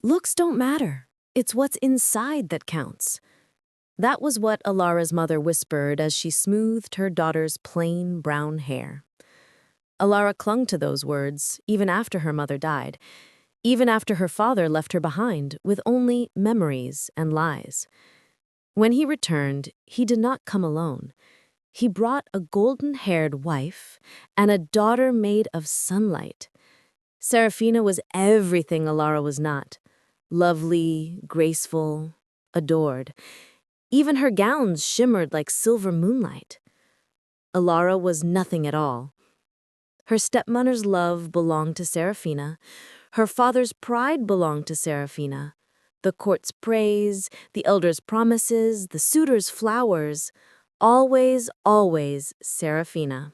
Looks don't matter. It's what's inside that counts. That was what Elara's mother whispered as she smoothed her daughter's plain brown hair. Elara clung to those words even after her mother died, even after her father left her behind with only memories and lies. When he returned, he did not come alone. He brought a golden-haired wife and a daughter made of sunlight. Serafina was everything Elara was not. Lovely, graceful, adored. Even her gowns shimmered like silver moonlight. Elara was nothing at all. Her stepmother's love belonged to Serafina. Her father's pride belonged to Serafina. The court's praise, the elders' promises, the suitor's flowers, always, always Serafina.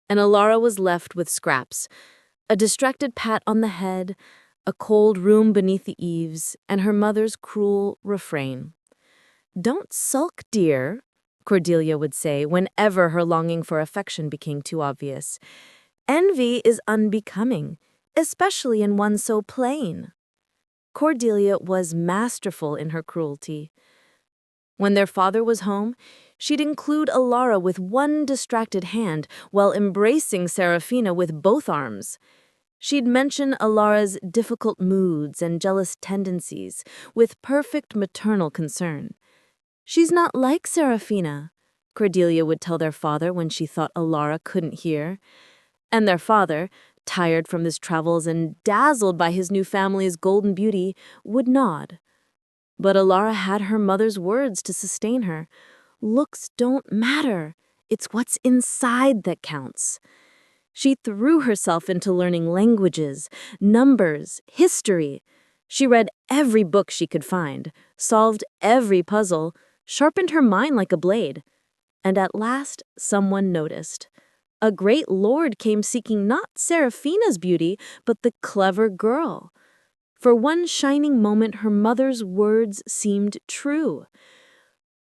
And Elara was left with scraps, a distracted pat on the head, a cold room beneath the eaves, and her mother's cruel refrain. "Don't sulk, dear," Cordelia would say whenever her longing for affection became too obvious. "Envy is unbecoming, especially in one so plain." Cordelia was masterful in her cruelty. When their father was home, she'd include Elara with one distracted hand while embracing Serafina with both arms. She'd mention Elara's difficult moods and jealous tendencies with perfect maternal concern. "She's not like Serafina," Cordelia would tell their father when she thought Elara couldn't hear. And their father, tired from his travels and dazzled by his new family's golden beauty, would nod. But Elara had her mother's words to sustain her. Looks don't matter. It's what's inside that counts. She threw herself into learning languages, numbers, history. She read every book she could find, solved every puzzle, sharpened her mind like a blade. And at last, someone noticed. A great lord came seeking not Serafina's beauty, but the clever girl. For one shining moment, her mother's words seemed true.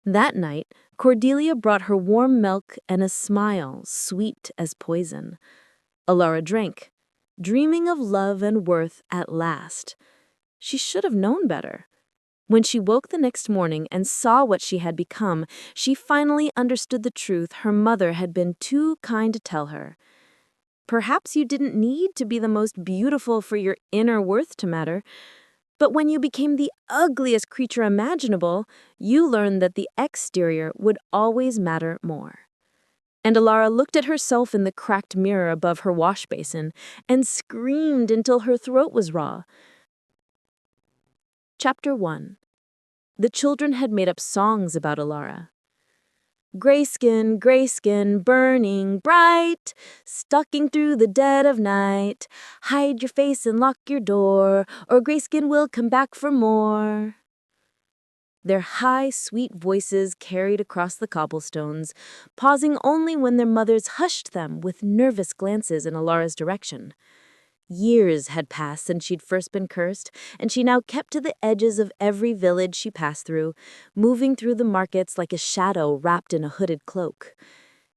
That night, Cordelia brought her warm milk and a smile sweet as poison. Elara drank, dreaming of love and worth at last. She should have known better. When she woke the next morning and saw what she had become, she finally understood the truth her mother had been too kind to tell her. Perhaps you didn't need to be the most beautiful for your inner worth to matter, but when you became the ugliest creature imaginable, you learned that the exterior would always matter more. And Elara looked at herself in the cracked mirror above her wash basin and screamed until her throat was raw. Chapter 1. The children had made up songs about Elara. Grayskin, grayskin, burning bright, stalking through the dead of night. Hide your face and lock your door, or grayskin will come back for more. Their high, sweet voices carried across the cobblestones, pausing only when their mothers hushed them with nervous glances in Elara's direction. Years had passed since she'd first been cursed, and she now kept to the edges of every village she passed through, moving through the markets like a shadow wrapped in a hooded cloak.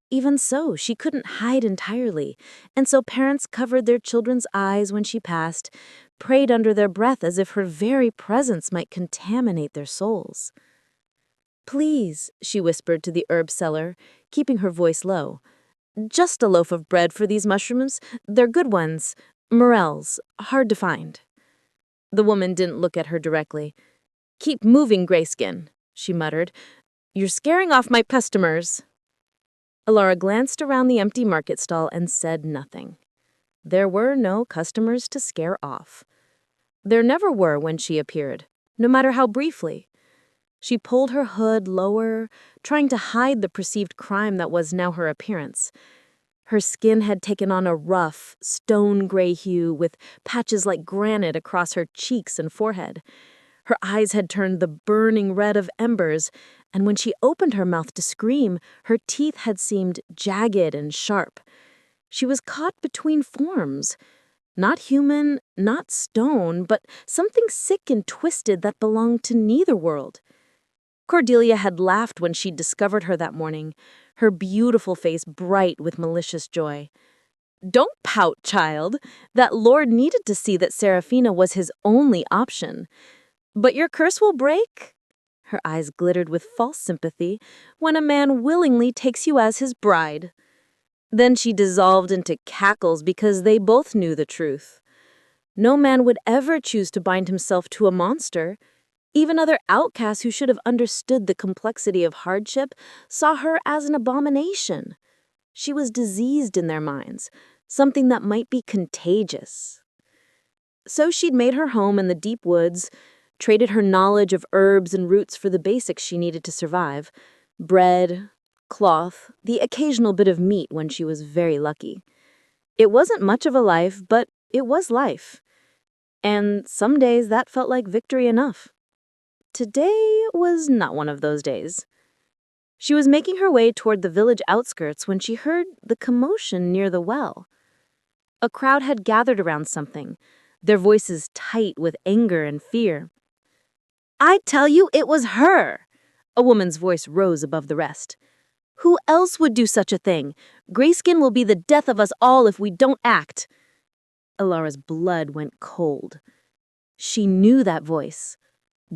Even so, she couldn't hide entirely, and so parents covered their children's eyes when she passed, prayed under their breath as if her very presence might contaminate their souls. "Please," she whispered to the herb seller, keeping her voice low, "just a loaf of bread for these mushrooms. They're good ones. Morels, hard to find." The woman didn't look at her directly. "Keep moving, Grayskin," she muttered. "You're scaring off my customers." Elara glanced around the empty market stall and said nothing. There were no customers to scare off. There never were when she appeared, no matter how briefly. She pulled her hood lower, trying to hide the perceived crime that was now her appearance. Her skin had taken on a rough, stone-gray hue with patches like granite across her cheeks and forehead. Her eyes had turned the burning red of embers, and when she opened her mouth to scream, her teeth had seemed jagged and sharp. She was caught between forms. Not human, not stone, but something sick and twisted that belonged to neither world. Cordelia had laughed when she'd discovered her that morning, her beautiful face bright with malicious joy. Don't pout, child. That lord needed to see that Seraphina was his only option. But your curse will break. Her eyes glittered with false sympathy when a man willingly takes you as his bride. Then she dissolved into cackles because they both knew the truth. No man would ever choose to bind himself to a monster. Even other outcasts who should have understood the complexity of hardship saw her as an abomination. She was diseased in their minds, something that might be contagious. So she'd made her home in the deep woods, traded her knowledge of herbs and roots for the basics she needed to survive: bread, cloth, the occasional bit of meat when she was very lucky. It wasn't much of a life, but it was life. And some days that felt like victory enough. Today was not one of those days. She was making her way toward the village outskirts when she heard the commotion near the well. A crowd had gathered around something, their voices tight with anger and fear. "I tell you, it was her!" A woman's voice rose above the rest. "Who else would do such a thing? Grayskin will be the death of us all if we don't act." Elara's blood went cold. She knew that voice.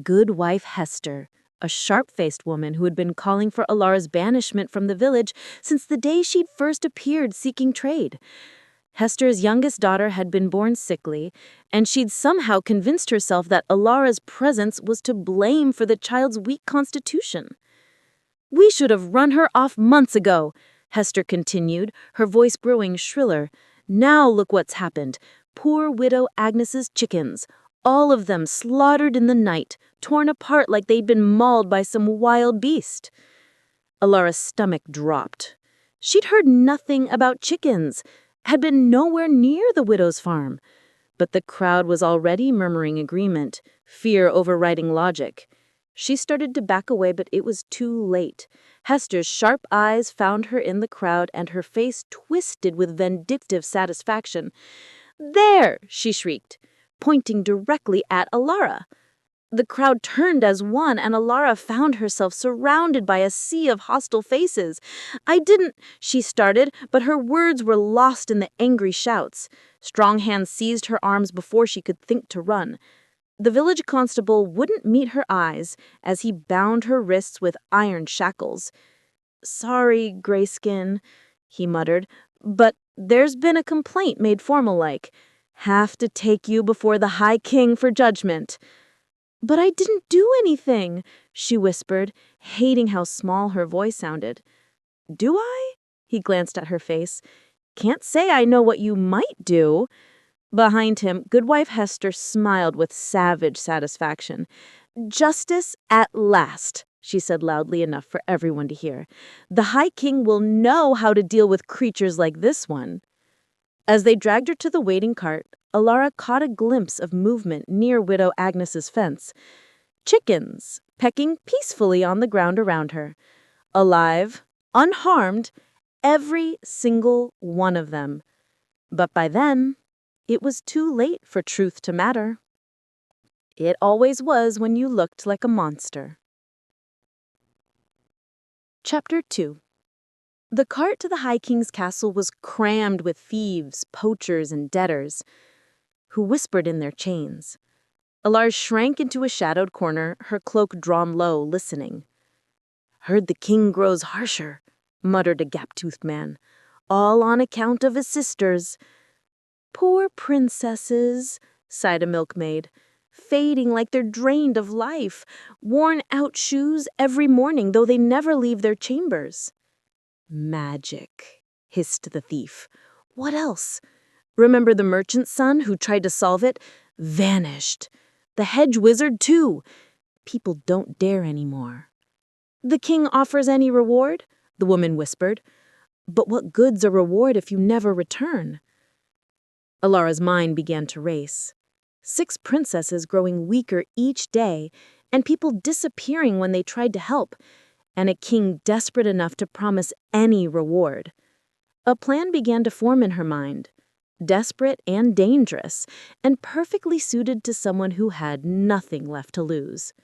Good wife Hester, a sharp-faced woman who had been calling for Elara's banishment from the village since the day she'd first appeared seeking trade. Hester's youngest daughter had been born sickly, and she'd somehow convinced herself that Elara's presence was to blame for the child's weak constitution. "We should have run her off months ago," Hester continued, her voice growing shriller. "Now look what's happened. Poor widow Agnes's chickens, all of them slaughtered in the night, torn apart like they'd been mauled by some wild beast." Elara's stomach dropped. She'd heard nothing about chickens, had been nowhere near the widow's farm. But the crowd was already murmuring agreement, fear overriding logic. She started to back away, but it was too late. Hester's sharp eyes found her in the crowd, and her face twisted with vindictive satisfaction. "There!" she shrieked, pointing directly at Elara. The crowd turned as one, and Elara found herself surrounded by a sea of hostile faces. "I didn't," she started, but her words were lost in the angry shouts. Strong hands seized her arms before she could think to run. The village constable wouldn't meet her eyes as he bound her wrists with iron shackles. "Sorry, Grayskin," he muttered, "but there's been a complaint made formal-like. Have to take you before the High King for judgment." "But I didn't do anything," she whispered, hating how small her voice sounded. "Do I?" He glanced at her face. "Can't say I know what you might do." Behind him, Goodwife Hester smiled with savage satisfaction. "Justice at last," she said loudly enough for everyone to hear. "The High King will know how to deal with creatures like this one." As they dragged her to the waiting cart, Elara caught a glimpse of movement near Widow Agnes's fence. Chickens, pecking peacefully on the ground around her. Alive, unharmed, every single one of them. But by then, it was too late for truth to matter. It always was when you looked like a monster. Chapter 2. The cart to the High King's castle was crammed with thieves, poachers, and debtors, who whispered in their chains. Elara shrank into a shadowed corner, her cloak drawn low, listening. "Heard the king grows harsher," muttered a gap-toothed man. "All on account of his sisters." "Poor princesses," sighed a milkmaid, "fading like they're drained of life, worn-out shoes every morning, though they never leave their chambers." "Magic," hissed the thief. "What else? Remember the merchant's son who tried to solve it? Vanished. The hedge wizard, too. People don't dare anymore." "The king offers any reward?" the woman whispered. "But what good's a reward if you never return?" Elara's mind began to race. 6 princesses growing weaker each day, and people disappearing when they tried to help, and a king desperate enough to promise any reward. A plan began to form in her mind. Desperate and dangerous, and perfectly suited to someone who had nothing left to lose.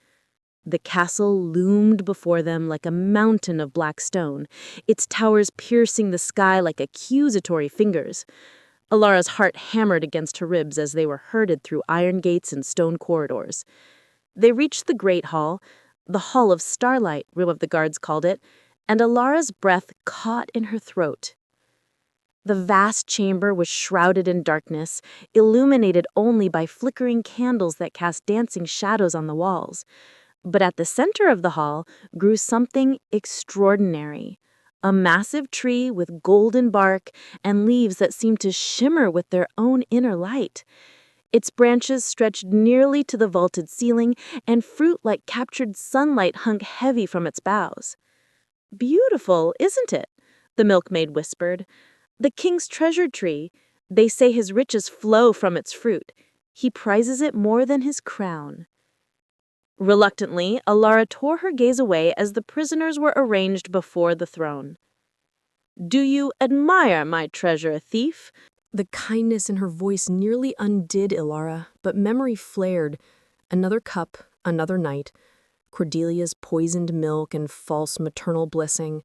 The castle loomed before them like a mountain of black stone, its towers piercing the sky like accusatory fingers. Elara's heart hammered against her ribs as they were herded through iron gates and stone corridors. They reached the great hall, the Hall of Starlight, one of the guards called it, and Elara's breath caught in her throat. The vast chamber was shrouded in darkness, illuminated only by flickering candles that cast dancing shadows on the walls. But at the center of the hall grew something extraordinary. A massive tree with golden bark and leaves that seemed to shimmer with their own inner light. Its branches stretched nearly to the vaulted ceiling, and fruit like captured sunlight hung heavy from its boughs. "Beautiful, isn't it?" the milkmaid whispered. "The king's treasure tree. They say his riches flow from its fruit. He prizes it more than his crown." Reluctantly, Elara tore her gaze away as the prisoners were arranged before the throne. "Do you admire my treasure, thief?" The kindness in her voice nearly undid Elara, but memory flared. Another cup, another night. Cordelia's poisoned milk and false maternal blessing.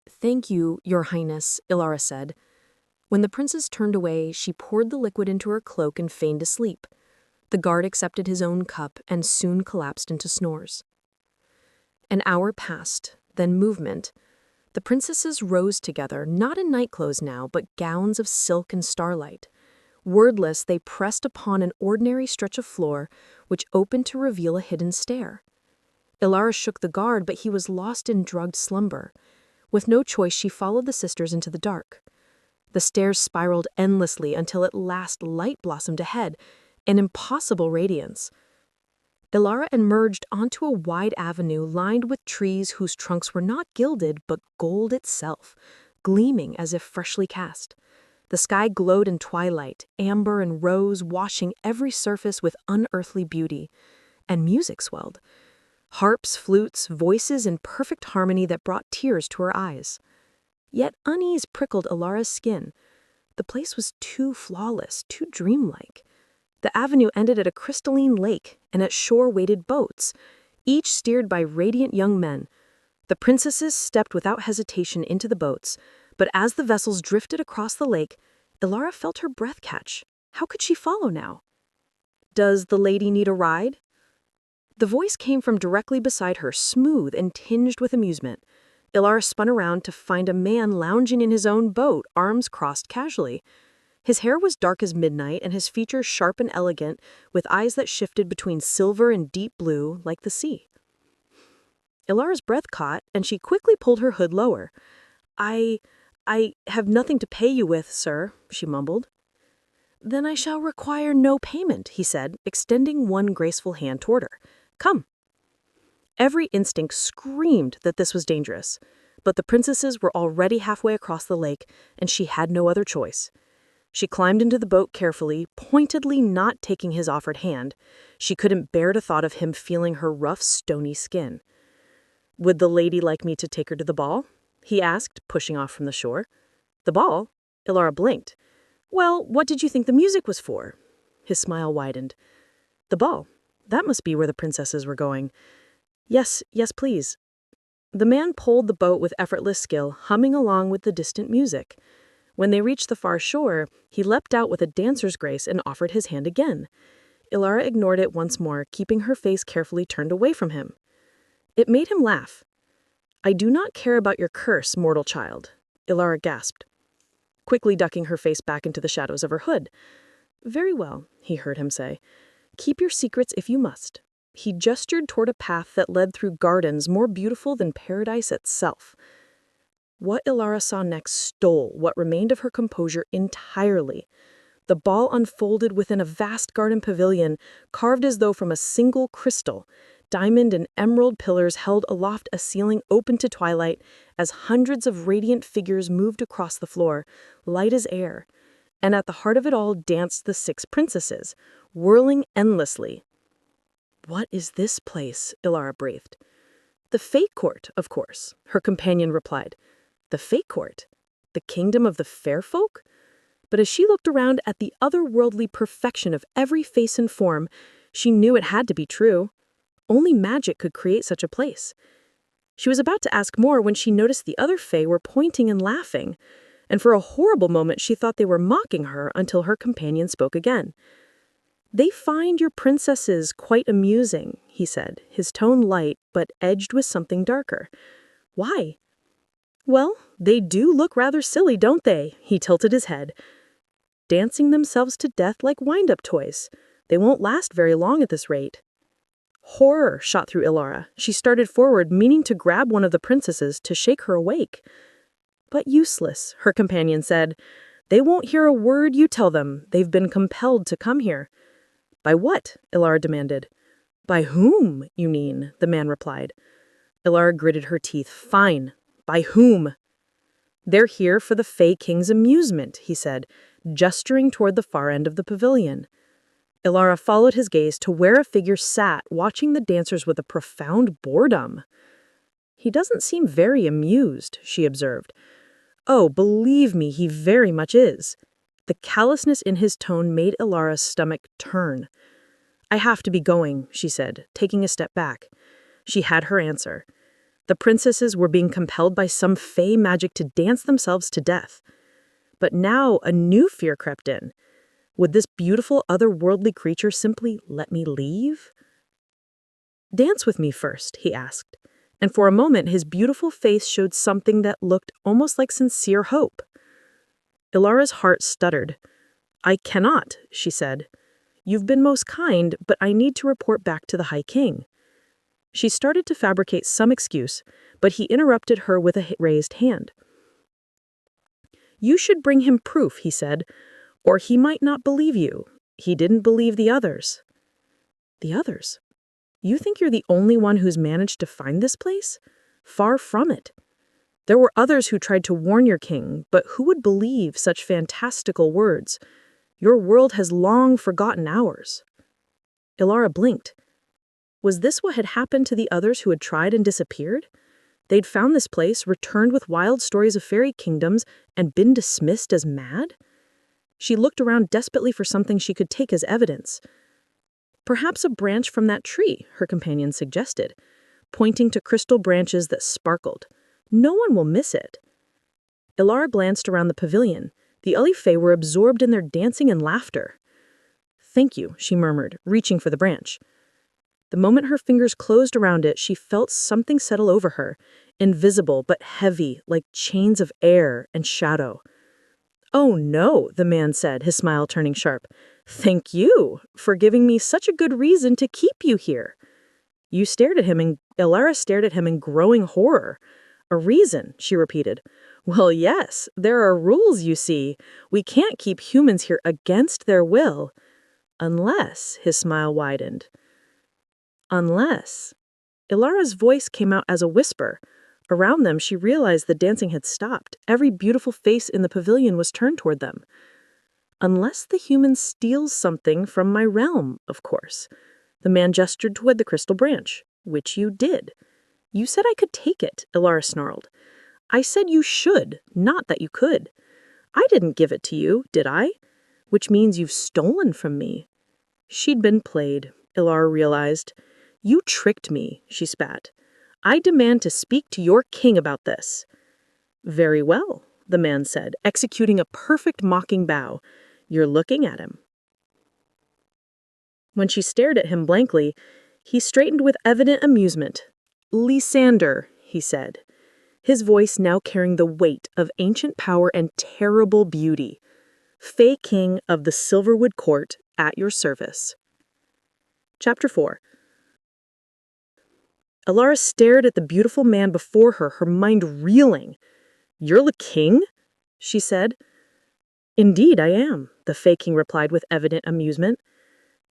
"Thank you, Your Highness," Elara said. When the princess turned away, she poured the liquid into her cloak and feigned asleep. The guard accepted his own cup and soon collapsed into snores. An hour passed, then movement. The princesses rose together, not in nightclothes now, but gowns of silk and starlight. Wordless, they pressed upon an ordinary stretch of floor, which opened to reveal a hidden stair. Elara shook the guard, but he was lost in drugged slumber. With no choice, she followed the sisters into the dark. The stairs spiraled endlessly until at last light blossomed ahead, an impossible radiance. Elara emerged onto a wide avenue lined with trees whose trunks were not gilded but gold itself, gleaming as if freshly cast. The sky glowed in twilight, amber and rose washing every surface with unearthly beauty. And music swelled. Harps, flutes, voices in perfect harmony that brought tears to her eyes. Yet unease prickled Elara's skin. The place was too flawless, too dreamlike. The avenue ended at a crystalline lake, and at shore waited boats, each steered by radiant young men. The princesses stepped without hesitation into the boats, but as the vessels drifted across the lake, Elara felt her breath catch. How could she follow now? "Does the lady need a ride?" The voice came from directly beside her, smooth and tinged with amusement. Elara spun around to find a man lounging in his own boat, arms crossed casually. His hair was dark as midnight and his features sharp and elegant, with eyes that shifted between silver and deep blue, like the sea. Elara's breath caught, and she quickly pulled her hood lower. I have nothing to pay you with, sir," she mumbled. "Then I shall require no payment," he said, extending one graceful hand toward her. "Come." Every instinct screamed that this was dangerous, but the princesses were already halfway across the lake, and she had no other choice. She climbed into the boat carefully, pointedly not taking his offered hand. She couldn't bear the thought of him feeling her rough, stony skin. "Would the lady like me to take her to the ball?" he asked, pushing off from the shore. "The ball?" Elara blinked. "Well, what did you think the music was for?" His smile widened. "The ball. That must be where the princesses were going." Yes, please." The man pulled the boat with effortless skill, humming along with the distant music. When they reached the far shore, he leapt out with a dancer's grace and offered his hand again. Elara ignored it once more, keeping her face carefully turned away from him. It made him laugh. "I do not care about your curse, mortal child," Elara gasped, quickly ducking her face back into the shadows of her hood. "Very well," he heard him say. "Keep your secrets if you must." He gestured toward a path that led through gardens more beautiful than paradise itself. What Elara saw next stole what remained of her composure entirely. The ball unfolded within a vast garden pavilion, carved as though from a single crystal. Diamond and emerald pillars held aloft a ceiling open to twilight as hundreds of radiant figures moved across the floor, light as air. And at the heart of it all danced the 6 princesses, whirling endlessly. "What is this place?" Elara breathed. "The Fae Court, of course," her companion replied. "The Fae Court? The kingdom of the fair folk?" But as she looked around at the otherworldly perfection of every face and form, she knew it had to be true. Only magic could create such a place. She was about to ask more when she noticed the other Fae were pointing and laughing, and for a horrible moment she thought they were mocking her until her companion spoke again. "They find your princesses quite amusing," he said, his tone light but edged with something darker. "Why?" "Well, they do look rather silly, don't they?" He tilted his head. "Dancing themselves to death like wind-up toys. They won't last very long at this rate." Horror shot through Elara. She started forward, meaning to grab one of the princesses to shake her awake. "But useless," her companion said. "They won't hear a word you tell them. They've been compelled to come here." "By what?" Elara demanded. "By whom, you mean?" the man replied. Elara gritted her teeth. "Fine. By whom?" "They're here for the Fae King's amusement," he said, gesturing toward the far end of the pavilion. Elara followed his gaze to where a figure sat, watching the dancers with a profound boredom. "He doesn't seem very amused," she observed. "Oh, believe me, he very much is." The callousness in his tone made Elara's stomach turn. "I have to be going," she said, taking a step back. She had her answer. The princesses were being compelled by some Fae magic to dance themselves to death. But now a new fear crept in. Would this beautiful otherworldly creature simply let me leave? "Dance with me first," he asked, and for a moment his beautiful face showed something that looked almost like sincere hope. Elara's heart stuttered. "I cannot," she said. "You've been most kind, but I need to report back to the High King." She started to fabricate some excuse, but he interrupted her with a raised hand. "You should bring him proof," he said, "or he might not believe you. He didn't believe the others." "The others? You think you're the only one who's managed to find this place? Far from it. There were others who tried to warn your king, but who would believe such fantastical words? Your world has long forgotten ours." Elara blinked. Was this what had happened to the others who had tried and disappeared? They'd found this place, returned with wild stories of fairy kingdoms, and been dismissed as mad? She looked around desperately for something she could take as evidence. "Perhaps a branch from that tree," her companion suggested, pointing to crystal branches that sparkled. "No one will miss it." Elara glanced around the pavilion. The other Fae were absorbed in their dancing and laughter. "Thank you," she murmured, reaching for the branch. The moment her fingers closed around it, she felt something settle over her, invisible but heavy, like chains of air and shadow. "Oh no," the man said, his smile turning sharp. "Thank you for giving me such a good reason to keep you here." Elara stared at him in growing horror. "A reason," she repeated. "Well, yes, there are rules, you see. We can't keep humans here against their will. Unless," his smile widened. "Unless." Elara's voice came out as a whisper. Around them, she realized the dancing had stopped. Every beautiful face in the pavilion was turned toward them. "Unless the human steals something from my realm, of course." The man gestured toward the crystal branch. "Which you did." "You said I could take it," Elara snarled. "I said you should, not that you could. I didn't give it to you, did I? Which means you've stolen from me." She'd been played, Elara realized. "You tricked me," she spat. "I demand to speak to your king about this." "Very well," the man said, executing a perfect mocking bow. "You're looking at him." When she stared at him blankly, he straightened with evident amusement. "Lysander," he said, his voice now carrying the weight of ancient power and terrible beauty. "Fae King of the Silverwood Court, at your service." Chapter 4. Elara stared at the beautiful man before her, her mind reeling. "You're the king?" she said. "Indeed, I am," the Fae King replied with evident amusement.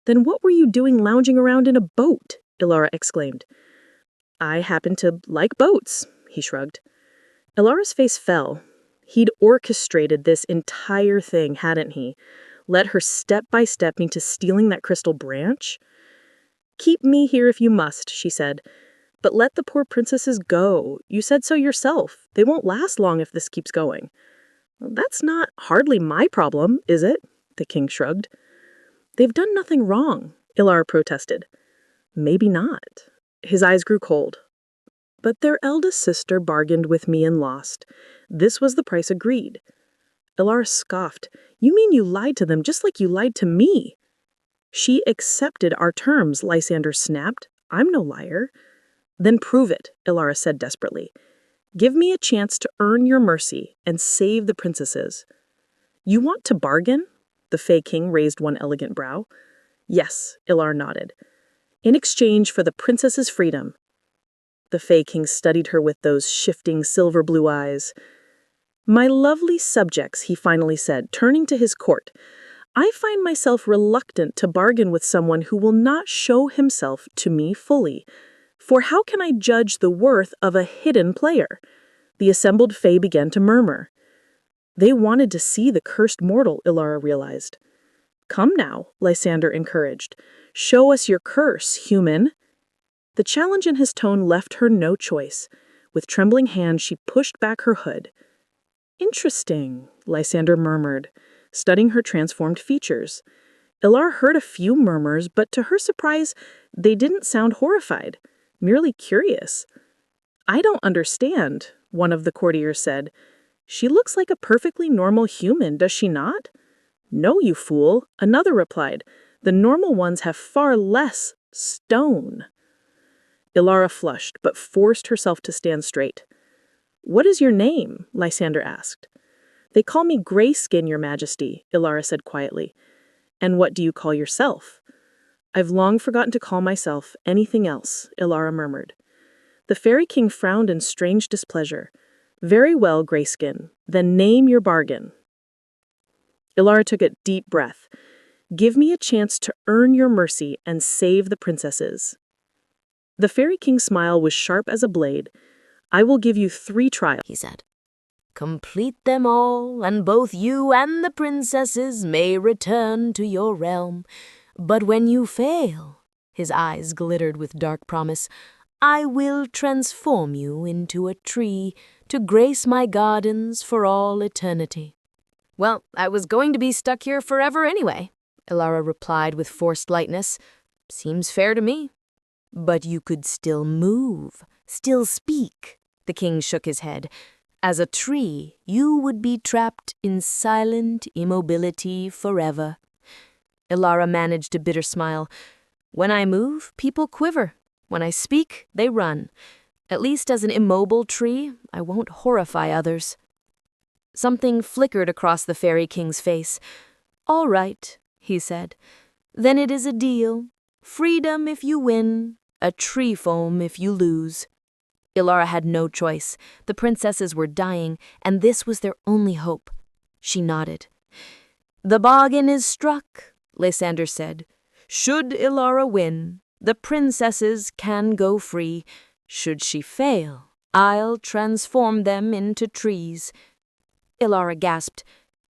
"Then what were you doing lounging around in a boat?" Elara exclaimed. "I happen to like boats," he shrugged. Elara's face fell. He'd orchestrated this entire thing, hadn't he? Led her step by step into stealing that crystal branch? "Keep me here if you must," she said. "But let the poor princesses go. You said so yourself. They won't last long if this keeps going." "That's not hardly my problem, is it?" the king shrugged. "They've done nothing wrong," Elara protested. Maybe not. His eyes grew cold. But their eldest sister bargained with me and lost. This was the price agreed. Elara scoffed. You mean you lied to them just like you lied to me? She accepted our terms, Lysander snapped. I'm no liar. Then prove it, Elara said desperately. Give me a chance to earn your mercy and save the princesses. You want to bargain? The Fae King raised one elegant brow. Yes, Elara nodded. In exchange for the princess's freedom. The Fae King studied her with those shifting silver blue eyes. My lovely subjects, he finally said, turning to his court, I find myself reluctant to bargain with someone who will not show himself to me fully. For how can I judge the worth of a hidden player? The assembled Fae began to murmur. They wanted to see the cursed mortal, Elara realized. Come now, Lysander encouraged. Show us your curse, human. The challenge in his tone left her no choice. With trembling hands, she pushed back her hood. Interesting, Lysander murmured, studying her transformed features. Elara heard a few murmurs, but to her surprise, they didn't sound horrified, merely curious. I don't understand, one of the courtiers said. She looks like a perfectly normal human, does she not? No, you fool, another replied. The normal ones have far less stone. Elara flushed, but forced herself to stand straight. What is your name? Lysander asked. They call me Grayskin, your majesty, Elara said quietly. And what do you call yourself? I've long forgotten to call myself anything else, Elara murmured. The Fairy King frowned in strange displeasure. Very well, Grayskin, then name your bargain. Elara took a deep breath. Give me a chance to earn your mercy and save the princesses. The Fairy King's smile was sharp as a blade. I will give you 3 trials, he said. Complete them all, and both you and the princesses may return to your realm. But when you fail, his eyes glittered with dark promise, I will transform you into a tree to grace my gardens for all eternity. Well, I was going to be stuck here forever anyway, Elara replied with forced lightness. Seems fair to me. But you could still move, still speak. The king shook his head. As a tree, you would be trapped in silent immobility forever. Elara managed a bitter smile. When I move, people quiver. When I speak, they run. At least as an immobile tree, I won't horrify others. Something flickered across the Fairy King's face. All right, he said. Then it is a deal. Freedom if you win, a tree foam if you lose. Elara had no choice. The princesses were dying, and this was their only hope. She nodded. The bargain is struck, Lysander said. Should Elara win, the princesses can go free. Should she fail, I'll transform them into trees. Elara gasped.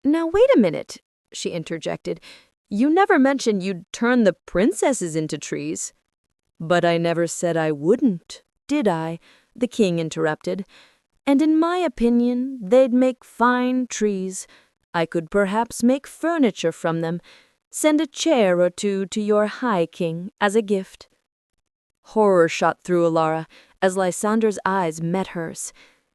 Now wait a minute, she interjected. You never mentioned you'd turn the princesses into trees. But I never said I wouldn't, did I? The king interrupted. And in my opinion, they'd make fine trees. I could perhaps make furniture from them. Send a chair or two to your High King as a gift. Horror shot through Elara as Lysander's eyes met hers.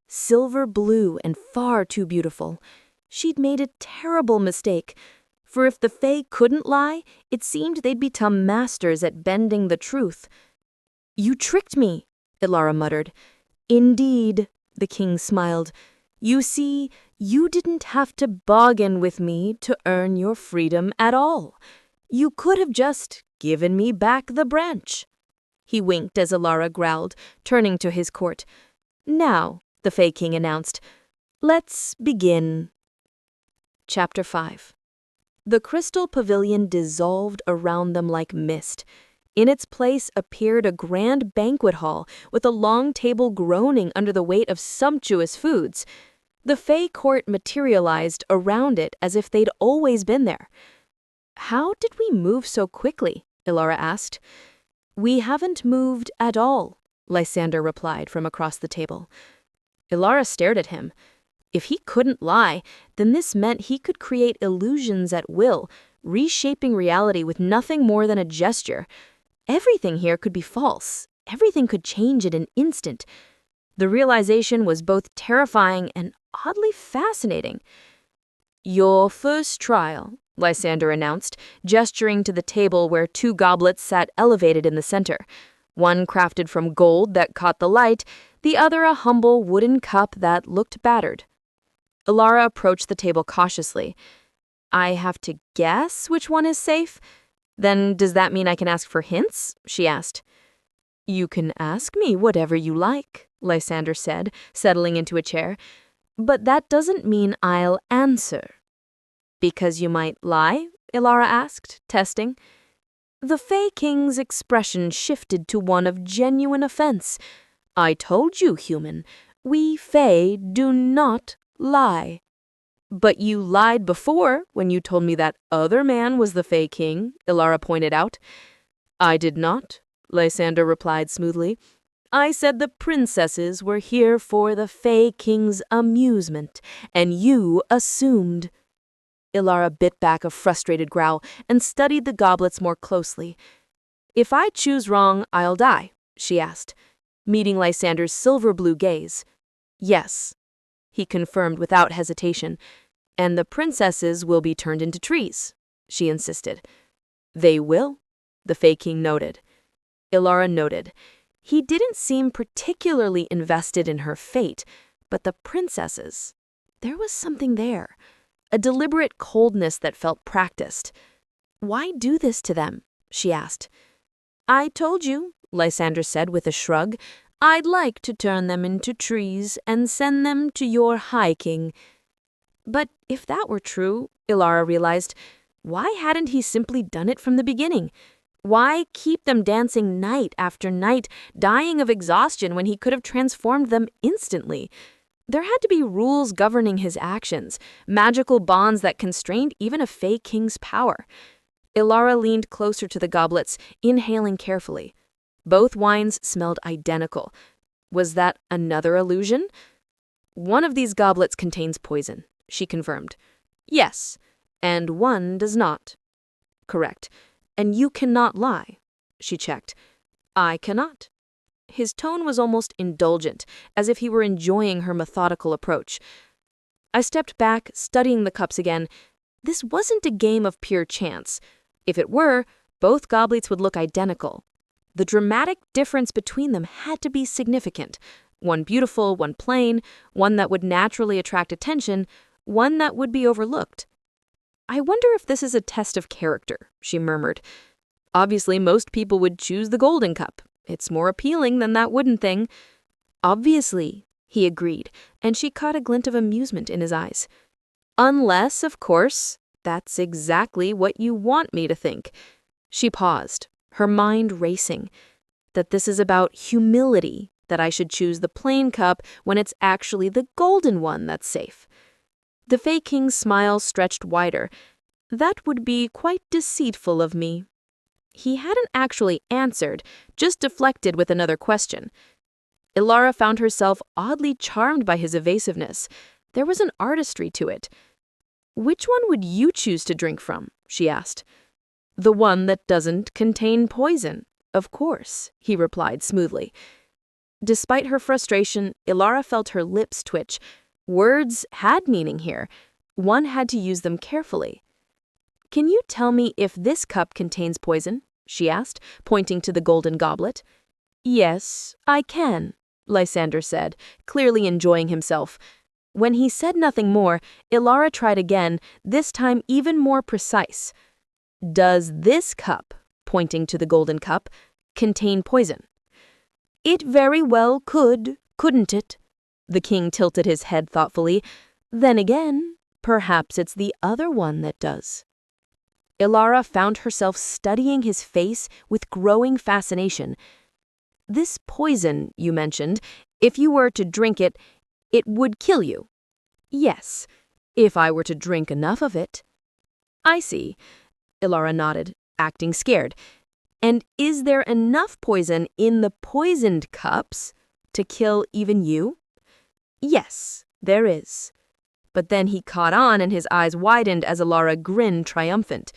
Silver blue and far too beautiful. She'd made a terrible mistake. For if the Fae couldn't lie, it seemed they'd become masters at bending the truth. You tricked me, Elara muttered. Indeed, the king smiled. You see, you didn't have to bargain with me to earn your freedom at all. You could have just given me back the branch. He winked as Elara growled, turning to his court. Now, the Fae King announced, let's begin. Chapter 5. The crystal pavilion dissolved around them like mist. In its place appeared a grand banquet hall with a long table groaning under the weight of sumptuous foods. The Fae court materialized around it as if they'd always been there. How did we move so quickly? Elara asked. We haven't moved at all, Lysander replied from across the table. Elara stared at him. If he couldn't lie, then this meant he could create illusions at will, reshaping reality with nothing more than a gesture. Everything here could be false. Everything could change in an instant. The realization was both terrifying and oddly fascinating. "Your first trial," Lysander announced, gesturing to the table where 2 goblets sat elevated in the center. One crafted from gold that caught the light, the other a humble wooden cup that looked battered. Elara approached the table cautiously. "I have to guess which one is safe? Then does that mean I can ask for hints?" she asked. "You can ask me whatever you like," Lysander said, settling into a chair. "But that doesn't mean I'll answer." "Because you might lie?" Elara asked, testing. The Fae King's expression shifted to one of genuine offense. "I told you, human, we Fae do not lie." "But you lied before when you told me that other man was the Fae King," Elara pointed out. "I did not," Lysander replied smoothly. "I said the princesses were here for the Fae King's amusement, and you assumed." Elara bit back a frustrated growl and studied the goblets more closely. "If I choose wrong, I'll die?" she asked, meeting Lysander's silver-blue gaze. "Yes," he confirmed without hesitation. "And the princesses will be turned into trees," she insisted. "They will," the Fae King noted. Elara noted. He didn't seem particularly invested in her fate, but the princesses, there was something there. A deliberate coldness that felt practiced. "Why do this to them?" she asked. "I told you," Lysander said with a shrug. "I'd like to turn them into trees and send them to your High King." But if that were true, Elara realized, why hadn't he simply done it from the beginning? Why keep them dancing night after night, dying of exhaustion when he could have transformed them instantly? There had to be rules governing his actions, magical bonds that constrained even a Fae King's power. Elara leaned closer to the goblets, inhaling carefully. Both wines smelled identical. Was that another illusion? "One of these goblets contains poison," she confirmed. "Yes, and one does not." "Correct. And you cannot lie." She checked. "I cannot." His tone was almost indulgent, as if he were enjoying her methodical approach. I stepped back, studying the cups again. This wasn't a game of pure chance. If it were, both goblets would look identical. The dramatic difference between them had to be significant. One beautiful, one plain, one that would naturally attract attention, one that would be overlooked. "I wonder if this is a test of character," she murmured. "Obviously, most people would choose the golden cup. It's more appealing than that wooden thing." "Obviously," he agreed, and she caught a glint of amusement in his eyes. "Unless, of course, that's exactly what you want me to think." She paused, her mind racing. "That this is about humility, that I should choose the plain cup when it's actually the golden one that's safe." The Fae King's smile stretched wider. "That would be quite deceitful of me." He hadn't actually answered, just deflected with another question. Elara found herself oddly charmed by his evasiveness. There was an artistry to it. "Which one would you choose to drink from?" she asked. "The one that doesn't contain poison, of course," he replied smoothly. Despite her frustration, Elara felt her lips twitch. Words had meaning here. One had to use them carefully. "Can you tell me if this cup contains poison?" she asked, pointing to the golden goblet. "Yes, I can," Lysander said, clearly enjoying himself. When he said nothing more, Elara tried again, this time even more precise. "Does this cup," pointing to the golden cup, "contain poison?" "It very well could, couldn't it?" The king tilted his head thoughtfully. "Then again, perhaps it's the other one that does." Elara found herself studying his face with growing fascination. "This poison you mentioned, if you were to drink it, it would kill you." "Yes, if I were to drink enough of it." "I see," Elara nodded, acting scared. "And is there enough poison in the poisoned cups to kill even you?" "Yes, there is." But then he caught on and his eyes widened as Elara grinned triumphant.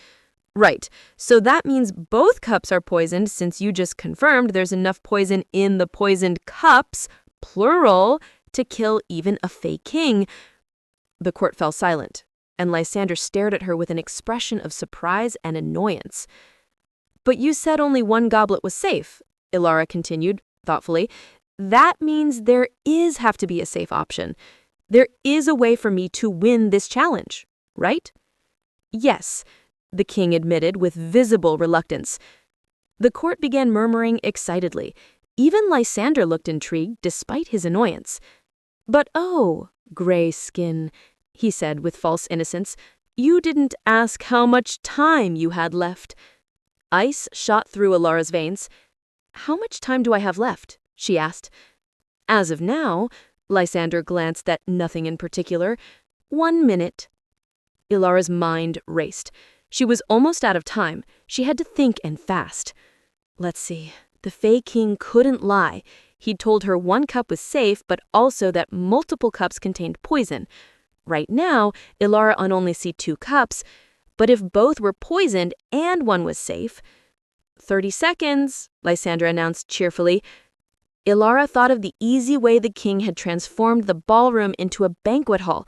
Right. So that means both cups are poisoned since you just confirmed there's enough poison in the poisoned cups, plural, to kill even a Fae King. The court fell silent, and Lysander stared at her with an expression of surprise and annoyance. But you said only one goblet was safe, Elara continued, thoughtfully. That means there have to be a safe option. There is a way for me to win this challenge, right? Yes, the king admitted with visible reluctance. The court began murmuring excitedly. Even Lysander looked intrigued despite his annoyance. But oh, gray skin, he said with false innocence, you didn't ask how much time you had left. Ice shot through Elara's veins. How much time do I have left? She asked. As of now, Lysander glanced at nothing in particular. 1 minute. Elara's mind raced. She was almost out of time. She had to think and fast. Let's see. The Fae King couldn't lie. He'd told her 1 cup was safe, but also that multiple cups contained poison. Right now, Elara only see 2 cups, but if both were poisoned and 1 was safe... 30 seconds, Lysander announced cheerfully. Elara thought of the easy way the king had transformed the ballroom into a banquet hall.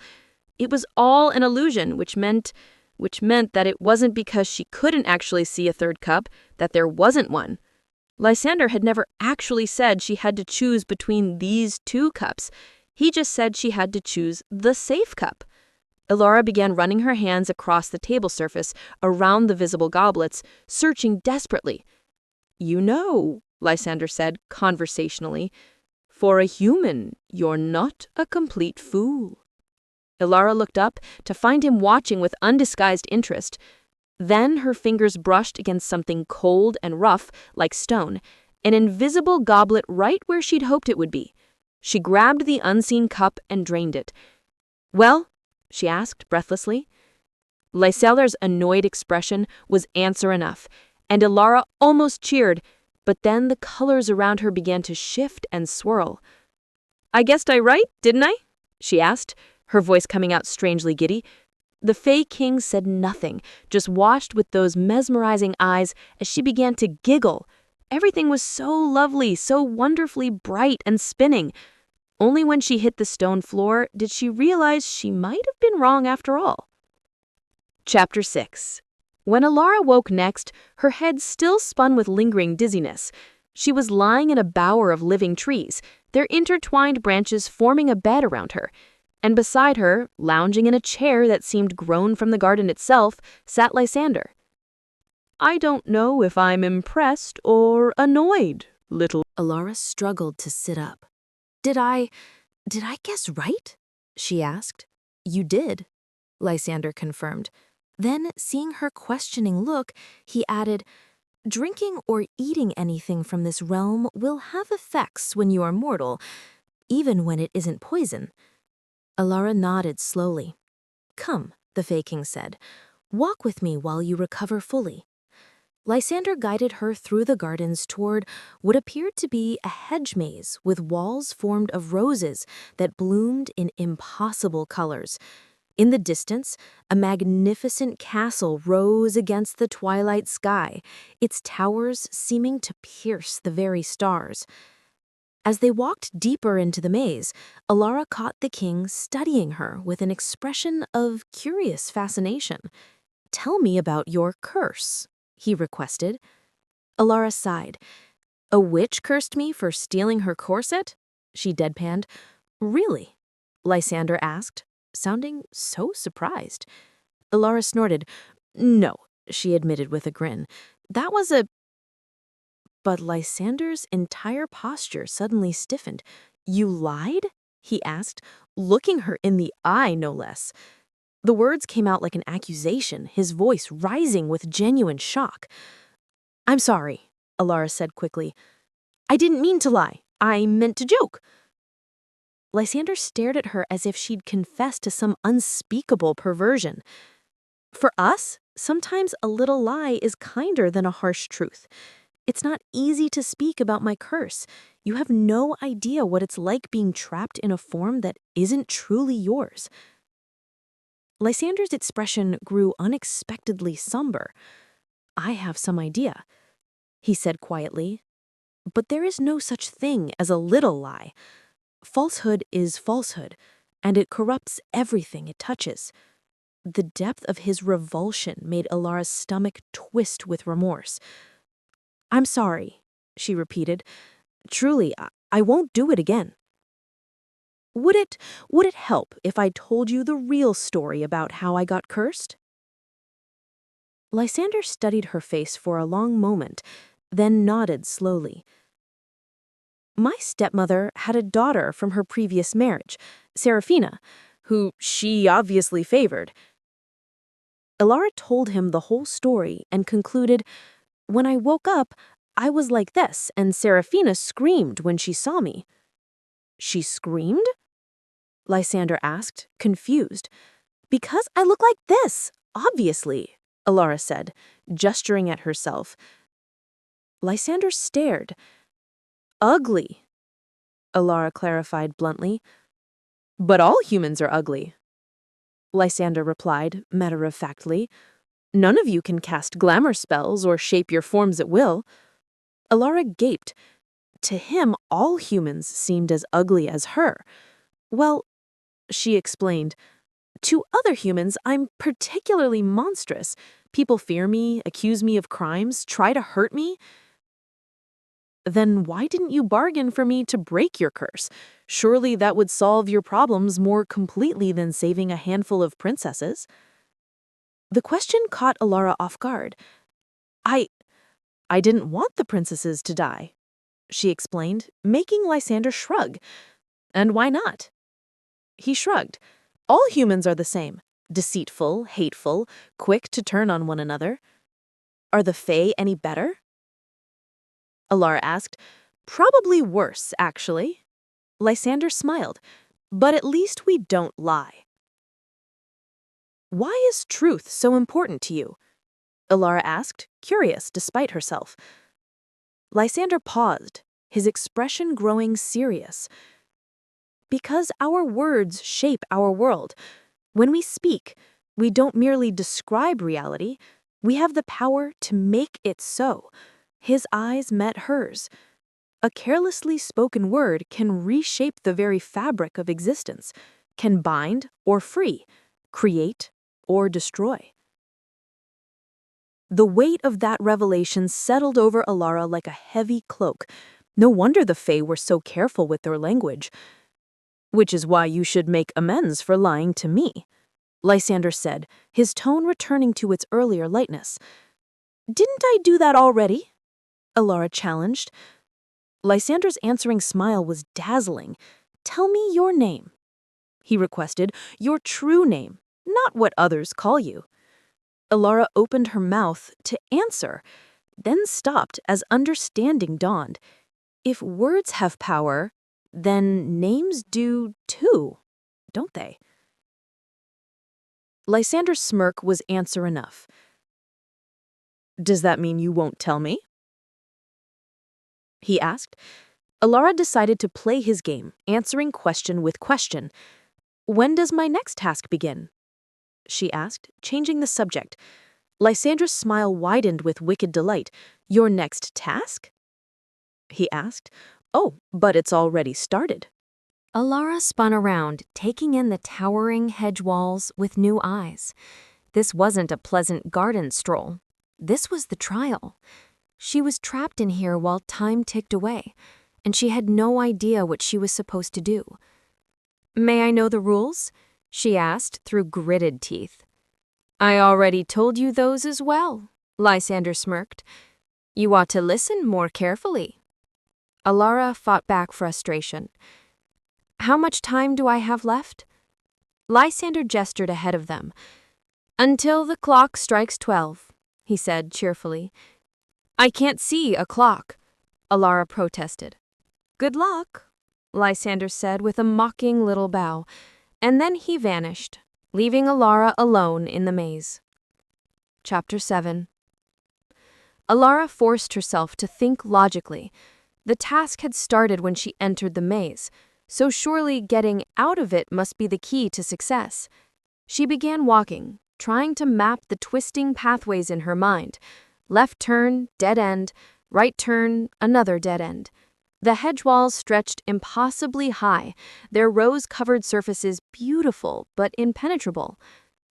It was all an illusion, which meant that it wasn't because she couldn't actually see a 3rd cup, that there wasn't one. Lysander had never actually said she had to choose between these 2 cups. He just said she had to choose the safe cup. Elara began running her hands across the table surface, around the visible goblets, searching desperately. You know, Lysander said conversationally, for a human, you're not a complete fool. Elara looked up to find him watching with undisguised interest. Then her fingers brushed against something cold and rough, like stone, an invisible goblet right where she'd hoped it would be. She grabbed the unseen cup and drained it. Well? She asked breathlessly. Lysander's annoyed expression was answer enough, and Elara almost cheered, but then the colors around her began to shift and swirl. I guessed I right, didn't I? She asked, her voice coming out strangely giddy. The Fae King said nothing, just watched with those mesmerizing eyes as she began to giggle. Everything was so lovely, so wonderfully bright and spinning. Only when she hit the stone floor did she realize she might have been wrong after all. Chapter 6. When Elara woke next, her head still spun with lingering dizziness. She was lying in a bower of living trees, their intertwined branches forming a bed around her. And beside her, lounging in a chair that seemed grown from the garden itself, sat Lysander. I don't know if I'm impressed or annoyed, little... Elara struggled to sit up. Did I guess right? She asked. You did, Lysander confirmed. Then, seeing her questioning look, he added, drinking or eating anything from this realm will have effects when you are mortal, even when it isn't poison. Elara nodded slowly. Come, the Fae King said. Walk with me while you recover fully. Lysander guided her through the gardens toward what appeared to be a hedge maze with walls formed of roses that bloomed in impossible colors. In the distance, a magnificent castle rose against the twilight sky, its towers seeming to pierce the very stars. As they walked deeper into the maze, Elara caught the king studying her with an expression of curious fascination. Tell me about your curse, he requested. Elara sighed. A witch cursed me for stealing her corset? She deadpanned. Really? Lysander asked, sounding so surprised. Elara snorted. No, she admitted with a grin. That was a... But Lysander's entire posture suddenly stiffened. You lied? He asked, looking her in the eye, no less. The words came out like an accusation, his voice rising with genuine shock. I'm sorry, Elara said quickly. I didn't mean to lie. I meant to joke. Lysander stared at her as if she'd confessed to some unspeakable perversion. For us, sometimes a little lie is kinder than a harsh truth. It's not easy to speak about my curse. You have no idea what it's like being trapped in a form that isn't truly yours. Lysander's expression grew unexpectedly somber. I have some idea, he said quietly. But there is no such thing as a little lie. Falsehood is falsehood, and it corrupts everything it touches. The depth of his revulsion made Elara's stomach twist with remorse. I'm sorry, she repeated. Truly, I won't do it again. Would it help if I told you the real story about how I got cursed? Lysander studied her face for a long moment, then nodded slowly. My stepmother had a daughter from her previous marriage, Seraphina, who she obviously favored. Elara told him the whole story and concluded, when I woke up, I was like this, and Seraphina screamed when she saw me. She screamed? Lysander asked, confused. Because I look like this, obviously, Elara said, gesturing at herself. Lysander stared. Ugly, Elara clarified bluntly. But all humans are ugly, Lysander replied matter-of-factly. None of you can cast glamour spells or shape your forms at will. Elara gaped. To him, all humans seemed as ugly as her. Well, she explained, to other humans, I'm particularly monstrous. People fear me, accuse me of crimes, try to hurt me. Then why didn't you bargain for me to break your curse? Surely that would solve your problems more completely than saving a handful of princesses. The question caught Elara off guard. I didn't want the princesses to die, she explained, making Lysander shrug. And why not? He shrugged. All humans are the same. Deceitful, hateful, quick to turn on one another. Are the Fae any better? Elara asked. Probably worse, actually. Lysander smiled. But at least we don't lie. Why is truth so important to you? Elara asked, curious despite herself. Lysander paused, his expression growing serious. Because our words shape our world. When we speak, we don't merely describe reality, we have the power to make it so. His eyes met hers. A carelessly spoken word can reshape the very fabric of existence, can bind or free, create or destroy. The weight of that revelation settled over Elara like a heavy cloak. No wonder the Fae were so careful with their language. Which is why you should make amends for lying to me, Lysander said, his tone returning to its earlier lightness. Didn't I do that already? Elara challenged. Lysander's answering smile was dazzling. Tell me your name, he requested, your true name, not what others call you. Elara opened her mouth to answer, then stopped as understanding dawned. If words have power, then names do too, don't they? Lysander's smirk was answer enough. Does that mean you won't tell me? He asked. Elara decided to play his game, answering question with question. When does my next task begin? She asked, changing the subject. Lysander's smile widened with wicked delight. Your next task? He asked. Oh, but it's already started. Elara spun around, taking in the towering hedge walls with new eyes. This wasn't a pleasant garden stroll. This was the trial. She was trapped in here while time ticked away, and she had no idea what she was supposed to do. May I know the rules? She asked through gritted teeth. I already told you those as well, Lysander smirked. You ought to listen more carefully. Elara fought back frustration. How much time do I have left? Lysander gestured ahead of them. Until the clock strikes 12, he said cheerfully. I can't see a clock, Elara protested. Good luck, Lysander said with a mocking little bow, and then he vanished, leaving Elara alone in the maze. Chapter 7. Elara forced herself to think logically. The task had started when she entered the maze, so surely getting out of it must be the key to success. She began walking, trying to map the twisting pathways in her mind, Left turn, dead end. Right turn, another dead end. The hedge walls stretched impossibly high, their rose-covered surfaces beautiful but impenetrable.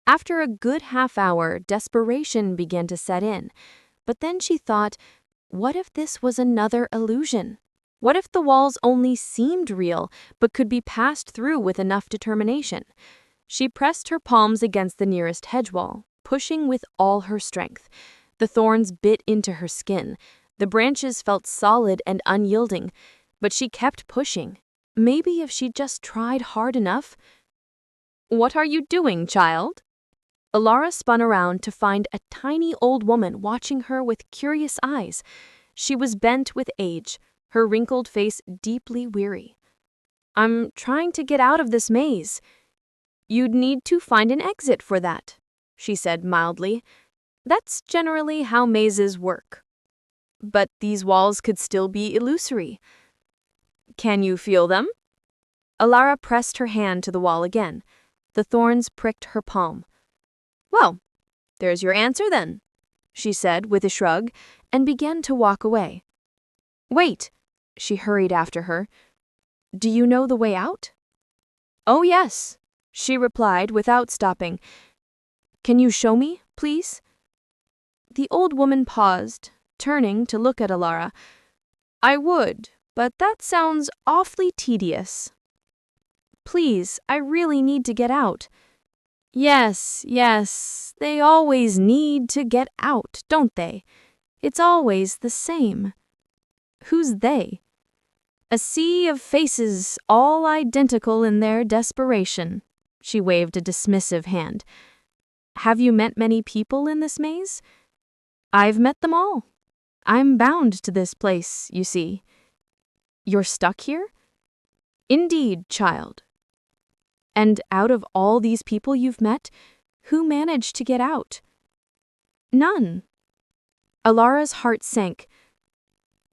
After a good half-hour, desperation began to set in. But then she thought, what if this was another illusion? What if the walls only seemed real, but could be passed through with enough determination? She pressed her palms against the nearest hedge wall, pushing with all her strength. The thorns bit into her skin. The branches felt solid and unyielding, but she kept pushing. Maybe if she just tried hard enough. "What are you doing, child?" Elara spun around to find a tiny old woman watching her with curious eyes. She was bent with age, her wrinkled face deeply weary. "I'm trying to get out of this maze." "You'd need to find an exit for that," she said mildly. "That's generally how mazes work." "But these walls could still be illusory." "Can you feel them?" Elara pressed her hand to the wall again. The thorns pricked her palm. "Well, there's your answer then," she said with a shrug, and began to walk away. "Wait," she hurried after her. "Do you know the way out?" "Oh yes," she replied without stopping. "Can you show me, please?" The old woman paused, turning to look at Elara. "I would, but that sounds awfully tedious." "Please, I really need to get out." Yes, they always need to get out, don't they? It's always the same." "Who's they?" "A sea of faces, all identical in their desperation." She waved a dismissive hand. "Have you met many people in this maze?" "I've met them all. I'm bound to this place, you see." "You're stuck here?" "Indeed, child." "And out of all these people you've met, who managed to get out?" "None." Elara's heart sank.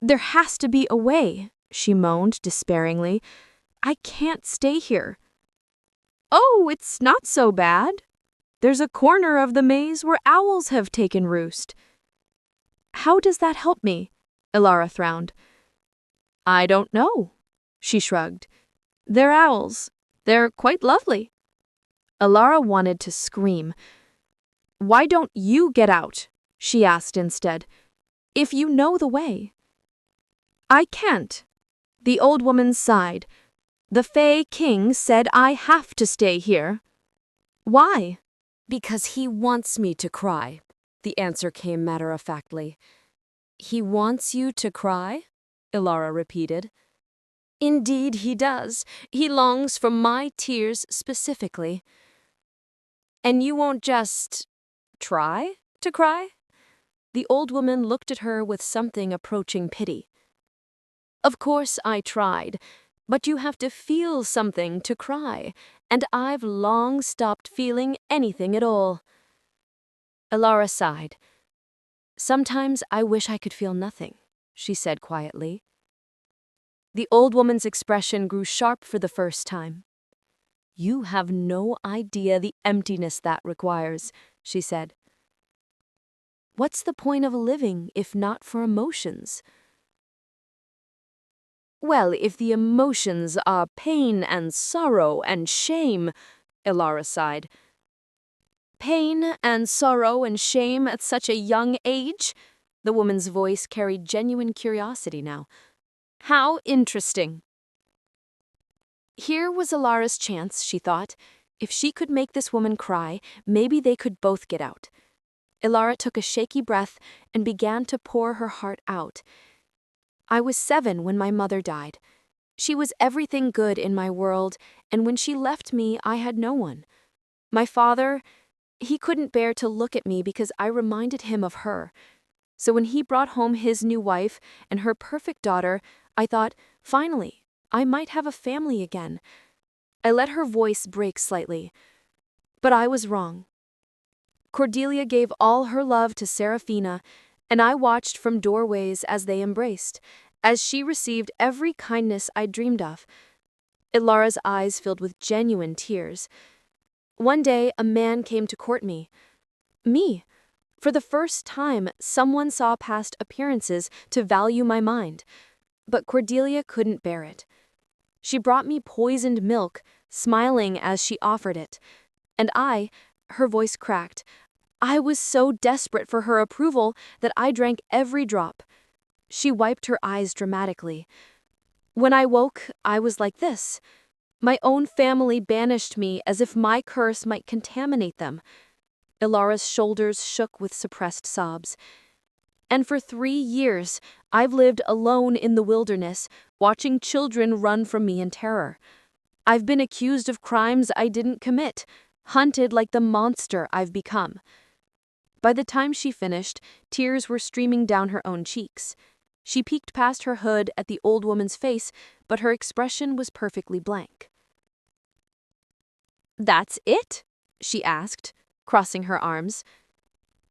"There has to be a way," she moaned despairingly. "I can't stay here." "Oh, it's not so bad. There's a corner of the maze where owls have taken roost." "How does that help me?" Elara frowned. "I don't know," she shrugged. "They're owls. They're quite lovely." Elara wanted to scream. "Why don't you get out?" she asked instead. "If you know the way." "I can't." The old woman sighed. "The Fae King said I have to stay here." "Why?" "Because he wants me to cry," the answer came matter-of-factly. "He wants you to cry?" Elara repeated. "Indeed he does. He longs for my tears specifically." "And you won't just try to cry?" The old woman looked at her with something approaching pity. "Of course I tried, but you have to feel something to cry, and I've long stopped feeling anything at all." Elara sighed. "Sometimes I wish I could feel nothing," she said quietly. The old woman's expression grew sharp for the first time. "You have no idea the emptiness that requires," she said. "What's the point of living if not for emotions?" "Well, if the emotions are pain and sorrow and shame," Elara sighed. "Pain and sorrow and shame at such a young age?" The woman's voice carried genuine curiosity now. "How interesting." Here was Elara's chance, she thought. If she could make this woman cry, maybe they could both get out. Elara took a shaky breath and began to pour her heart out. "I was 7 when my mother died. She was everything good in my world, and when she left me, I had no one. My father, he couldn't bear to look at me because I reminded him of her. So when he brought home his new wife and her perfect daughter, I thought, finally, I might have a family again." I let her voice break slightly. "But I was wrong. Cordelia gave all her love to Serafina, and I watched from doorways as they embraced, as she received every kindness I dreamed of." Elara's eyes filled with genuine tears. "One day, a man came to court me. Me, For the first time, someone saw past appearances to value my mind. But Cordelia couldn't bear it. She brought me poisoned milk, smiling as she offered it. And her voice cracked, I was so desperate for her approval that I drank every drop. She wiped her eyes dramatically. When I woke, I was like this. My own family banished me as if my curse might contaminate them. Elara's shoulders shook with suppressed sobs. And for 3 years, I've lived alone in the wilderness, watching children run from me in terror. I've been accused of crimes I didn't commit, hunted like the monster I've become. By the time she finished, tears were streaming down her own cheeks. She peeked past her hood at the old woman's face, but her expression was perfectly blank. "That's it?" she asked, crossing her arms.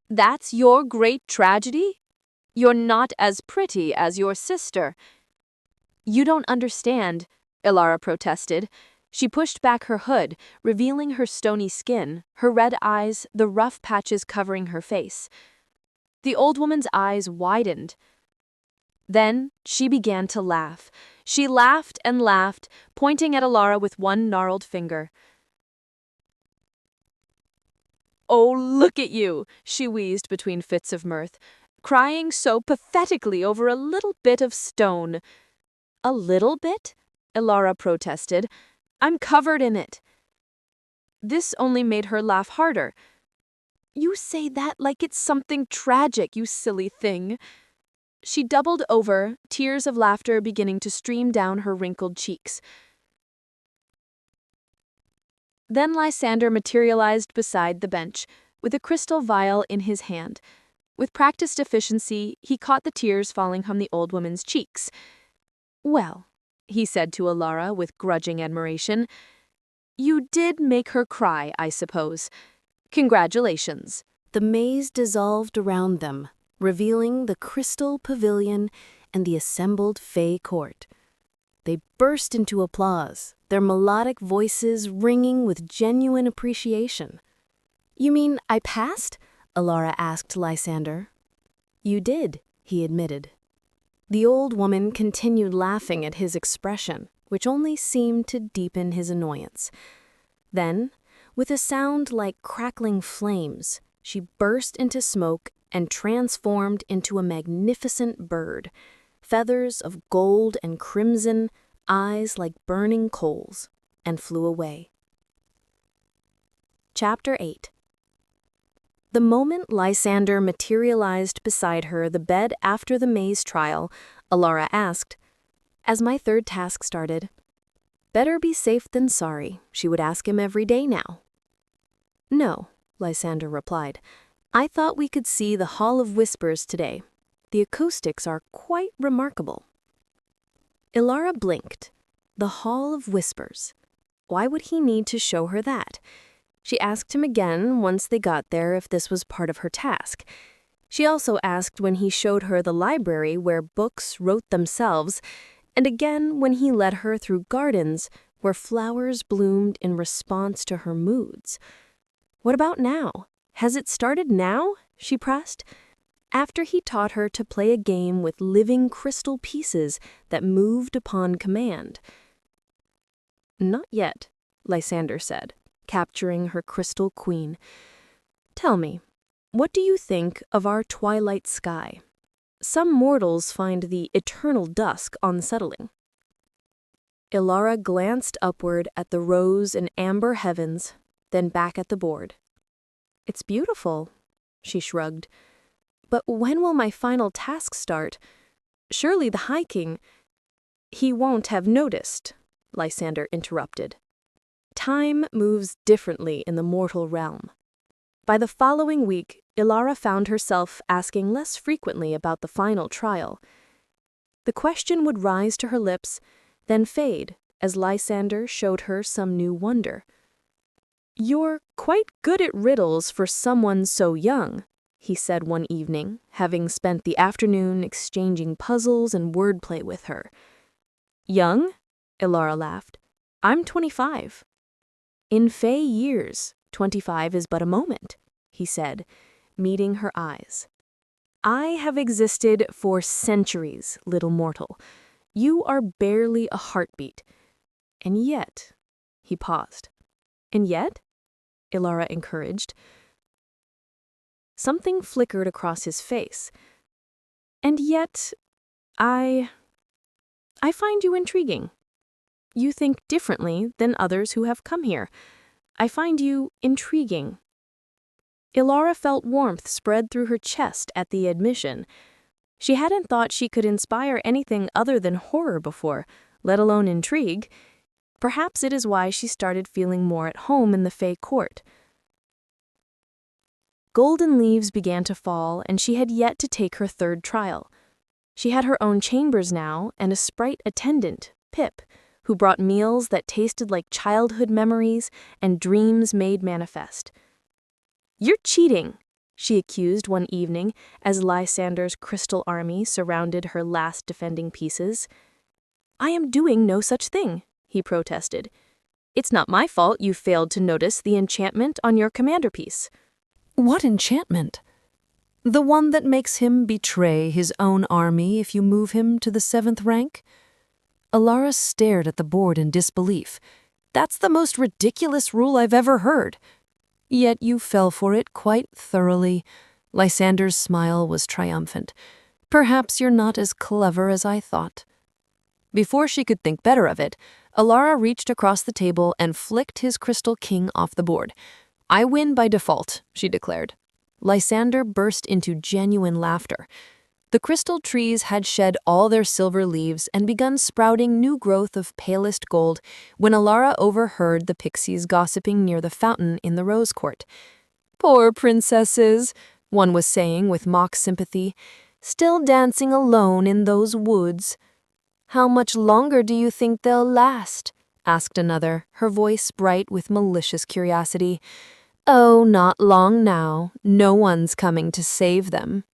"That's your great tragedy? You're not as pretty as your sister." "You don't understand," Elara protested. She pushed back her hood, revealing her stony skin, her red eyes, the rough patches covering her face. The old woman's eyes widened. Then she began to laugh. She laughed and laughed, pointing at Elara with one gnarled finger. "Oh, look at you," she wheezed between fits of mirth, "crying so pathetically over a little bit of stone." "A little bit?" Elara protested. "I'm covered in it." This only made her laugh harder. "You say that like it's something tragic, you silly thing." She doubled over, tears of laughter beginning to stream down her wrinkled cheeks. Then Lysander materialized beside the bench, with a crystal vial in his hand. With practiced efficiency, he caught the tears falling from the old woman's cheeks. "Well," he said to Elara with grudging admiration, "you did make her cry, I suppose. Congratulations." The maze dissolved around them, revealing the crystal pavilion and the assembled Fae court. They burst into applause, their melodic voices ringing with genuine appreciation. "You mean I passed?" Elara asked Lysander. "You did," he admitted. The old woman continued laughing at his expression, which only seemed to deepen his annoyance. Then, with a sound like crackling flames, she burst into smoke and transformed into a magnificent bird, feathers of gold and crimson, eyes like burning coals, and flew away. Chapter 8. The moment Lysander materialized beside her the bed after the maze trial, Elara asked, as my third task started. Better be safe than sorry, she would ask him every day now. "No," Lysander replied. "I thought we could see the Hall of Whispers today. The acoustics are quite remarkable." Elara blinked. The Hall of Whispers. Why would he need to show her that? She asked him again once they got there if this was part of her task. She also asked when he showed her the library where books wrote themselves, and again when he led her through gardens where flowers bloomed in response to her moods. "What about now? Has it started now?" she pressed. After he taught her to play a game with living crystal pieces that moved upon command. "Not yet," Lysander said, capturing her crystal queen. "Tell me, what do you think of our twilight sky? Some mortals find the eternal dusk unsettling." Elara glanced upward at the rose and amber heavens, then back at the board. "It's beautiful," she shrugged. "But when will my final task start? Surely the Fae King—" "He won't have noticed," Lysander interrupted. "Time moves differently in the mortal realm." By the following week, Elara found herself asking less frequently about the final trial. The question would rise to her lips, then fade as Lysander showed her some new wonder. "You're quite good at riddles for someone so young," he said one evening, having spent the afternoon exchanging puzzles and wordplay with her. "Young?" Elara laughed. "I'm 25. "In Fae years, 25 is but a moment," he said, meeting her eyes. "I have existed for centuries, little mortal. You are barely a heartbeat. And yet," he paused. "And yet?" Elara encouraged. Something flickered across his face. "And yet, I find you intriguing. You think differently than others who have come here. I find you intriguing." Elara felt warmth spread through her chest at the admission. She hadn't thought she could inspire anything other than horror before, let alone intrigue. Perhaps it is why she started feeling more at home in the Fae court. Golden leaves began to fall, and she had yet to take her third trial. She had her own chambers now, and a sprite attendant, Pip, who brought meals that tasted like childhood memories and dreams made manifest. "You're cheating," she accused one evening as Lysander's crystal army surrounded her last defending pieces. "I am doing no such thing," he protested. "It's not my fault you failed to notice the enchantment on your commander piece." What enchantment? The one that makes him betray his own army if you move him to the 7th rank? Elara stared at the board in disbelief. That's the most ridiculous rule I've ever heard. Yet you fell for it quite thoroughly. Lysander's smile was triumphant. Perhaps you're not as clever as I thought. Before she could think better of it, Elara reached across the table and flicked his crystal king off the board. "I win by default," she declared. Lysander burst into genuine laughter. The crystal trees had shed all their silver leaves and begun sprouting new growth of palest gold when Elara overheard the pixies gossiping near the fountain in the rose court. "Poor princesses," one was saying with mock sympathy, "still dancing alone in those woods." "How much longer do you think they'll last?" asked another, her voice bright with malicious curiosity. "Oh, not long now. No one's coming to save them."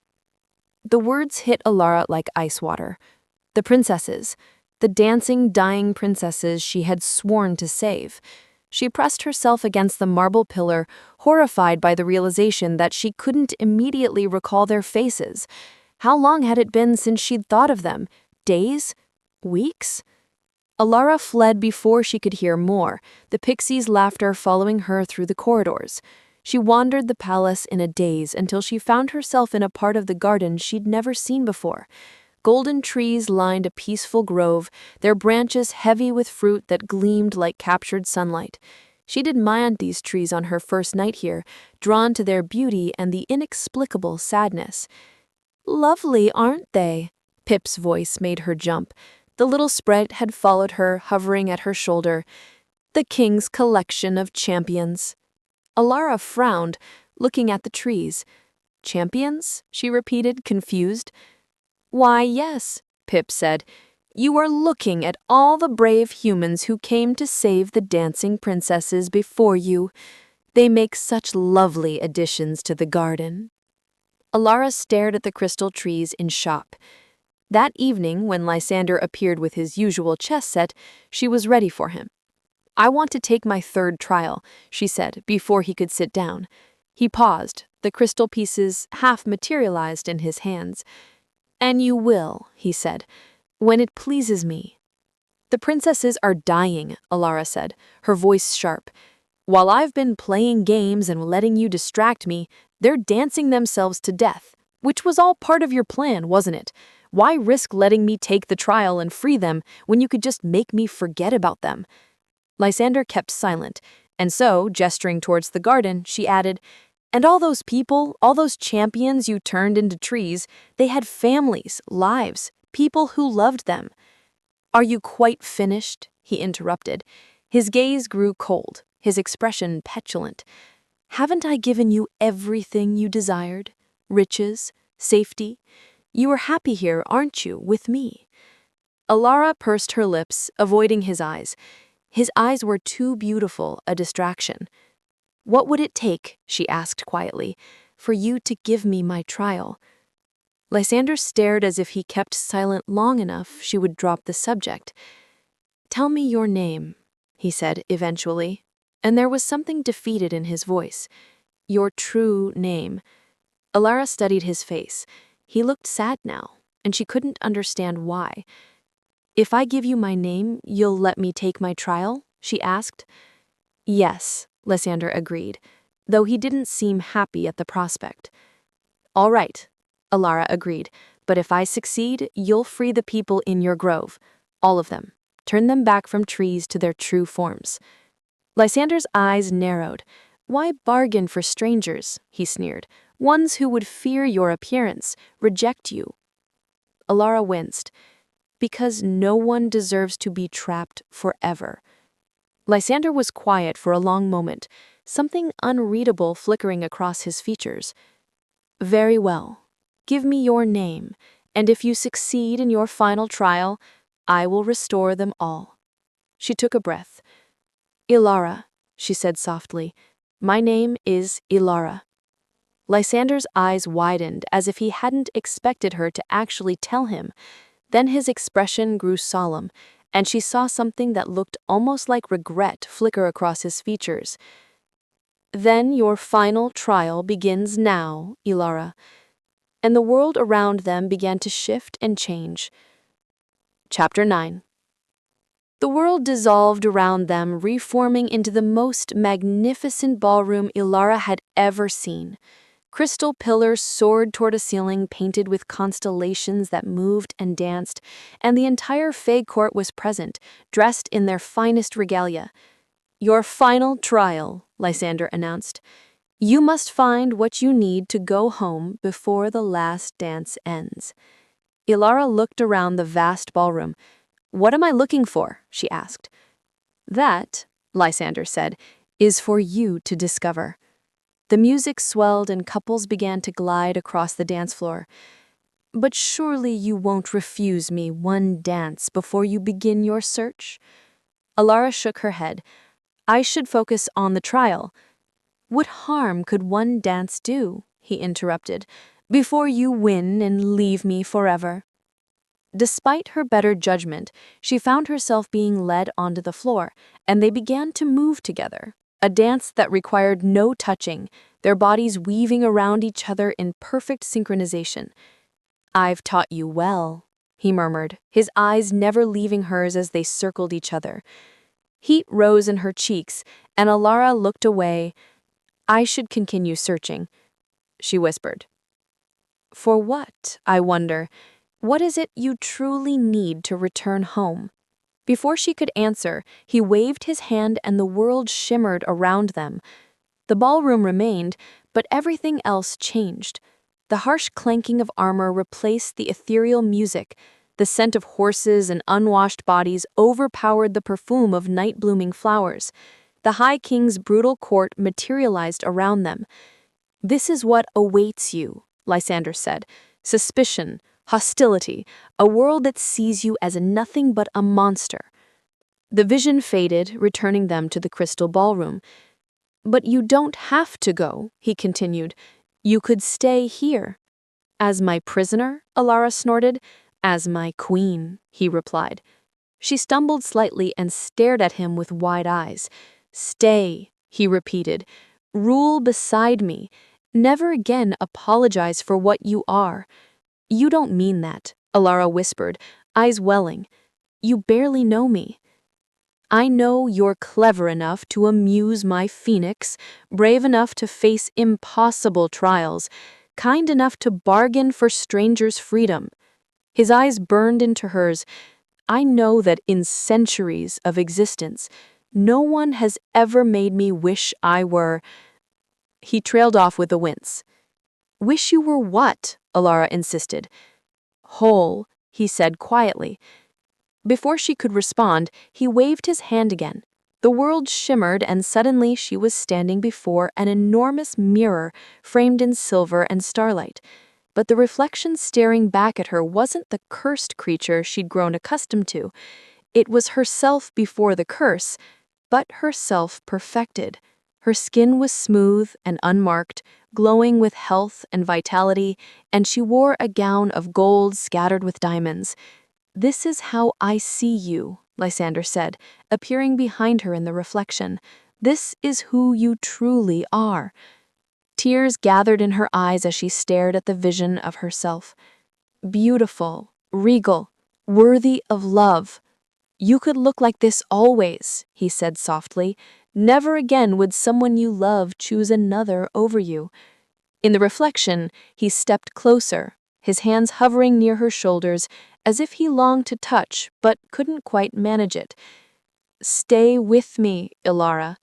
The words hit Elara like ice water. The princesses, the dancing, dying princesses she had sworn to save. She pressed herself against the marble pillar, horrified by the realization that she couldn't immediately recall their faces. How long had it been since she'd thought of them? Days? Weeks? Elara fled before she could hear more, the pixies' laughter following her through the corridors. She wandered the palace in a daze until she found herself in a part of the garden she'd never seen before. Golden trees lined a peaceful grove, their branches heavy with fruit that gleamed like captured sunlight. She'd admired these trees on her first night here, drawn to their beauty and the inexplicable sadness. "Lovely, aren't they?" Pip's voice made her jump. The little sprite had followed her, hovering at her shoulder. "The king's collection of champions." Elara frowned, looking at the trees. "Champions?" she repeated, confused. "Why, yes," Pip said. "You are looking at all the brave humans who came to save the dancing princesses before you. They make such lovely additions to the garden." Elara stared at the crystal trees in shock. That evening, when Lysander appeared with his usual chess set, she was ready for him. "I want to take my third trial," she said, before he could sit down. He paused, the crystal pieces half materialized in his hands. "And you will," he said, "when it pleases me." "The princesses are dying," Elara said, her voice sharp. "While I've been playing games and letting you distract me, they're dancing themselves to death, which was all part of your plan, wasn't it? Why risk letting me take the trial and free them when you could just make me forget about them?" Lysander kept silent, and so, gesturing towards the garden, she added, "And all those people, all those champions you turned into trees, they had families, lives, people who loved them." "Are you quite finished?" he interrupted. His gaze grew cold, his expression petulant. "Haven't I given you everything you desired? Riches, safety? You are happy here, aren't you, with me?" Elara pursed her lips, avoiding his eyes. His eyes were too beautiful a distraction. "What would it take," she asked quietly, "for you to give me my trial?" Lysander stared as if he kept silent long enough she would drop the subject. "Tell me your name," he said eventually, and there was something defeated in his voice. "Your true name. Elara studied his face. He looked sad now, and she couldn't understand why. "If I give you my name, you'll let me take my trial?" she asked. "Yes," Lysander agreed, though he didn't seem happy at the prospect. "All right," Elara agreed, "but if I succeed, you'll free the people in your grove. All of them. Turn them back from trees to their true forms." Lysander's eyes narrowed. "Why bargain for strangers?" he sneered. "Ones who would fear your appearance, reject you." Elara winced. "Because no one deserves to be trapped forever." Lysander was quiet for a long moment, something unreadable flickering across his features. "Very well. Give me your name, and if you succeed in your final trial, I will restore them all." She took a breath. "Elara," she said softly. "My name is Elara." Lysander's eyes widened as if he hadn't expected her to actually tell him. Then his expression grew solemn, and she saw something that looked almost like regret flicker across his features. "Then your final trial begins now, Elara." And the world around them began to shift and change. Chapter 9. The world dissolved around them, reforming into the most magnificent ballroom Elara had ever seen. Crystal pillars soared toward a ceiling painted with constellations that moved and danced, and the entire Fae court was present, dressed in their finest regalia. "Your final trial," Lysander announced. "You must find what you need to go home before the last dance ends." Elara looked around the vast ballroom. "What am I looking for?" she asked. "That," Lysander said, "is for you to discover." The music swelled and couples began to glide across the dance floor. "But surely you won't refuse me one dance before you begin your search?" Elara shook her head. "I should focus on the trial." "What harm could one dance do?" he interrupted, "before you win and leave me forever?" Despite her better judgment, she found herself being led onto the floor, and they began to move together. A dance that required no touching, their bodies weaving around each other in perfect synchronization. "I've taught you well," he murmured, his eyes never leaving hers as they circled each other. Heat rose in her cheeks, and Elara looked away. "I should continue searching," she whispered. "For what, I wonder? What is it you truly need to return home?" Before she could answer, he waved his hand and the world shimmered around them. The ballroom remained, but everything else changed. The harsh clanking of armor replaced the ethereal music. The scent of horses and unwashed bodies overpowered the perfume of night-blooming flowers. The High King's brutal court materialized around them. "This is what awaits you," Lysander said. "Suspicion, hostility, a world that sees you as nothing but a monster." The vision faded, returning them to the crystal ballroom. "But you don't have to go," he continued. "You could stay here." "As my prisoner?" Elara snorted. "As my queen," he replied. She stumbled slightly and stared at him with wide eyes. "Stay," he repeated. "Rule beside me. Never again apologize for what you are." "You don't mean that," Elara whispered, eyes welling. "You barely know me." "I know you're clever enough to amuse my phoenix, brave enough to face impossible trials, kind enough to bargain for strangers' freedom." His eyes burned into hers. "I know that in centuries of existence, no one has ever made me wish I were—" He trailed off with a wince. "Wish you were what?" Elara insisted. "Whole," he said quietly. Before she could respond, he waved his hand again. The world shimmered, and suddenly she was standing before an enormous mirror framed in silver and starlight. But the reflection staring back at her wasn't the cursed creature she'd grown accustomed to. It was herself before the curse, but herself perfected. Her skin was smooth and unmarked, glowing with health and vitality, and she wore a gown of gold scattered with diamonds. "This is how I see you," Lysander said, appearing behind her in the reflection. "This is who you truly are." Tears gathered in her eyes as she stared at the vision of herself. Beautiful, regal, worthy of love. "You could look like this always," he said softly. "Never again would someone you love choose another over you." In the reflection, he stepped closer, his hands hovering near her shoulders, as if he longed to touch but couldn't quite manage it. "Stay with me, Elara.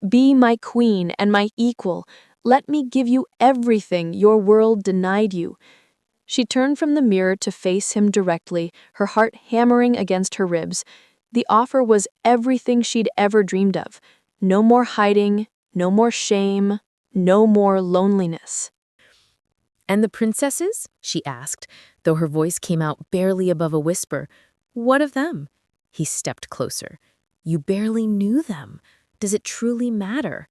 Be my queen and my equal. Let me give you everything your world denied you." She turned from the mirror to face him directly, her heart hammering against her ribs. The offer was everything she'd ever dreamed of. No more hiding, no more shame, no more loneliness. "And the princesses?" she asked, though her voice came out barely above a whisper. "What of them?" He stepped closer. "You barely knew them. Does it truly matter?"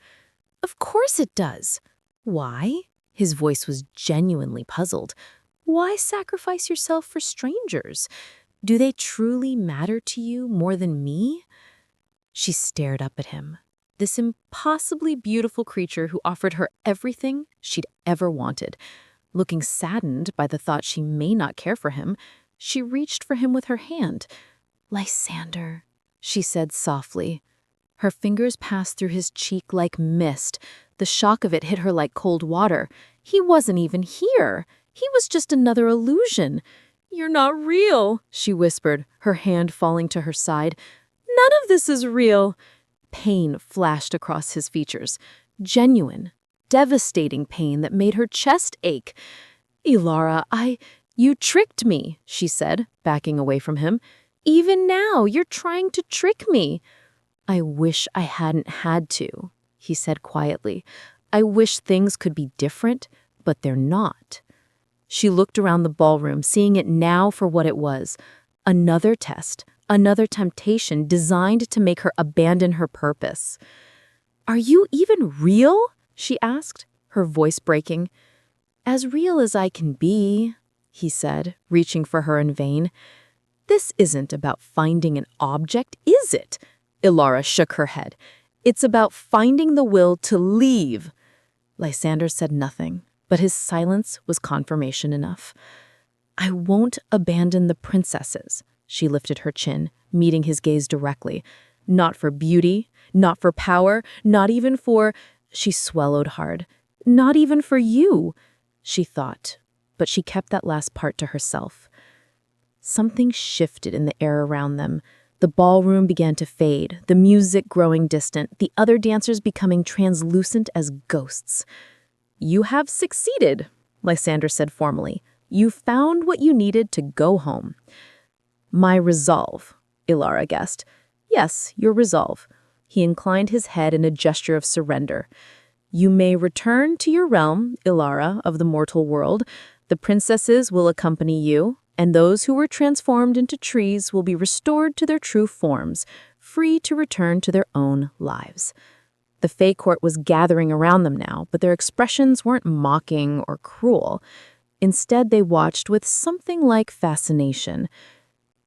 "Of course it does." "Why?" His voice was genuinely puzzled. "Why sacrifice yourself for strangers? Do they truly matter to you more than me?" She stared up at him, this impossibly beautiful creature who offered her everything she'd ever wanted. Looking saddened by the thought she may not care for him, she reached for him with her hand. "Lysander," she said softly. Her fingers passed through his cheek like mist. The shock of it hit her like cold water. He wasn't even here. He was just another illusion. "You're not real," she whispered, her hand falling to her side. "None of this is real." Pain flashed across his features. Genuine, devastating pain that made her chest ache. "Elara, you tricked me," she said, backing away from him. "Even now, you're trying to trick me." "I wish I hadn't had to," he said quietly. "I wish things could be different, but they're not." She looked around the ballroom, seeing it now for what it was. Another test, another temptation designed to make her abandon her purpose. "Are you even real?" she asked, her voice breaking. "As real as I can be," he said, reaching for her in vain. "This isn't about finding an object, is it?" Elara shook her head. "It's about finding the will to leave." Lysander said nothing, but his silence was confirmation enough. "I won't abandon the princesses." She lifted her chin, meeting his gaze directly. "Not for beauty, not for power, not even for—" She swallowed hard. "Not even for you," she thought, but she kept that last part to herself. Something shifted in the air around them. The ballroom began to fade, the music growing distant, the other dancers becoming translucent as ghosts. "You have succeeded," Lysander said formally. "You found what you needed to go home." "My resolve," Elara guessed. "Yes, your resolve." He inclined his head in a gesture of surrender. "You may return to your realm, Elara of the mortal world. The princesses will accompany you, and those who were transformed into trees will be restored to their true forms, free to return to their own lives." The Fae court was gathering around them now, but their expressions weren't mocking or cruel. Instead, they watched with something like fascination.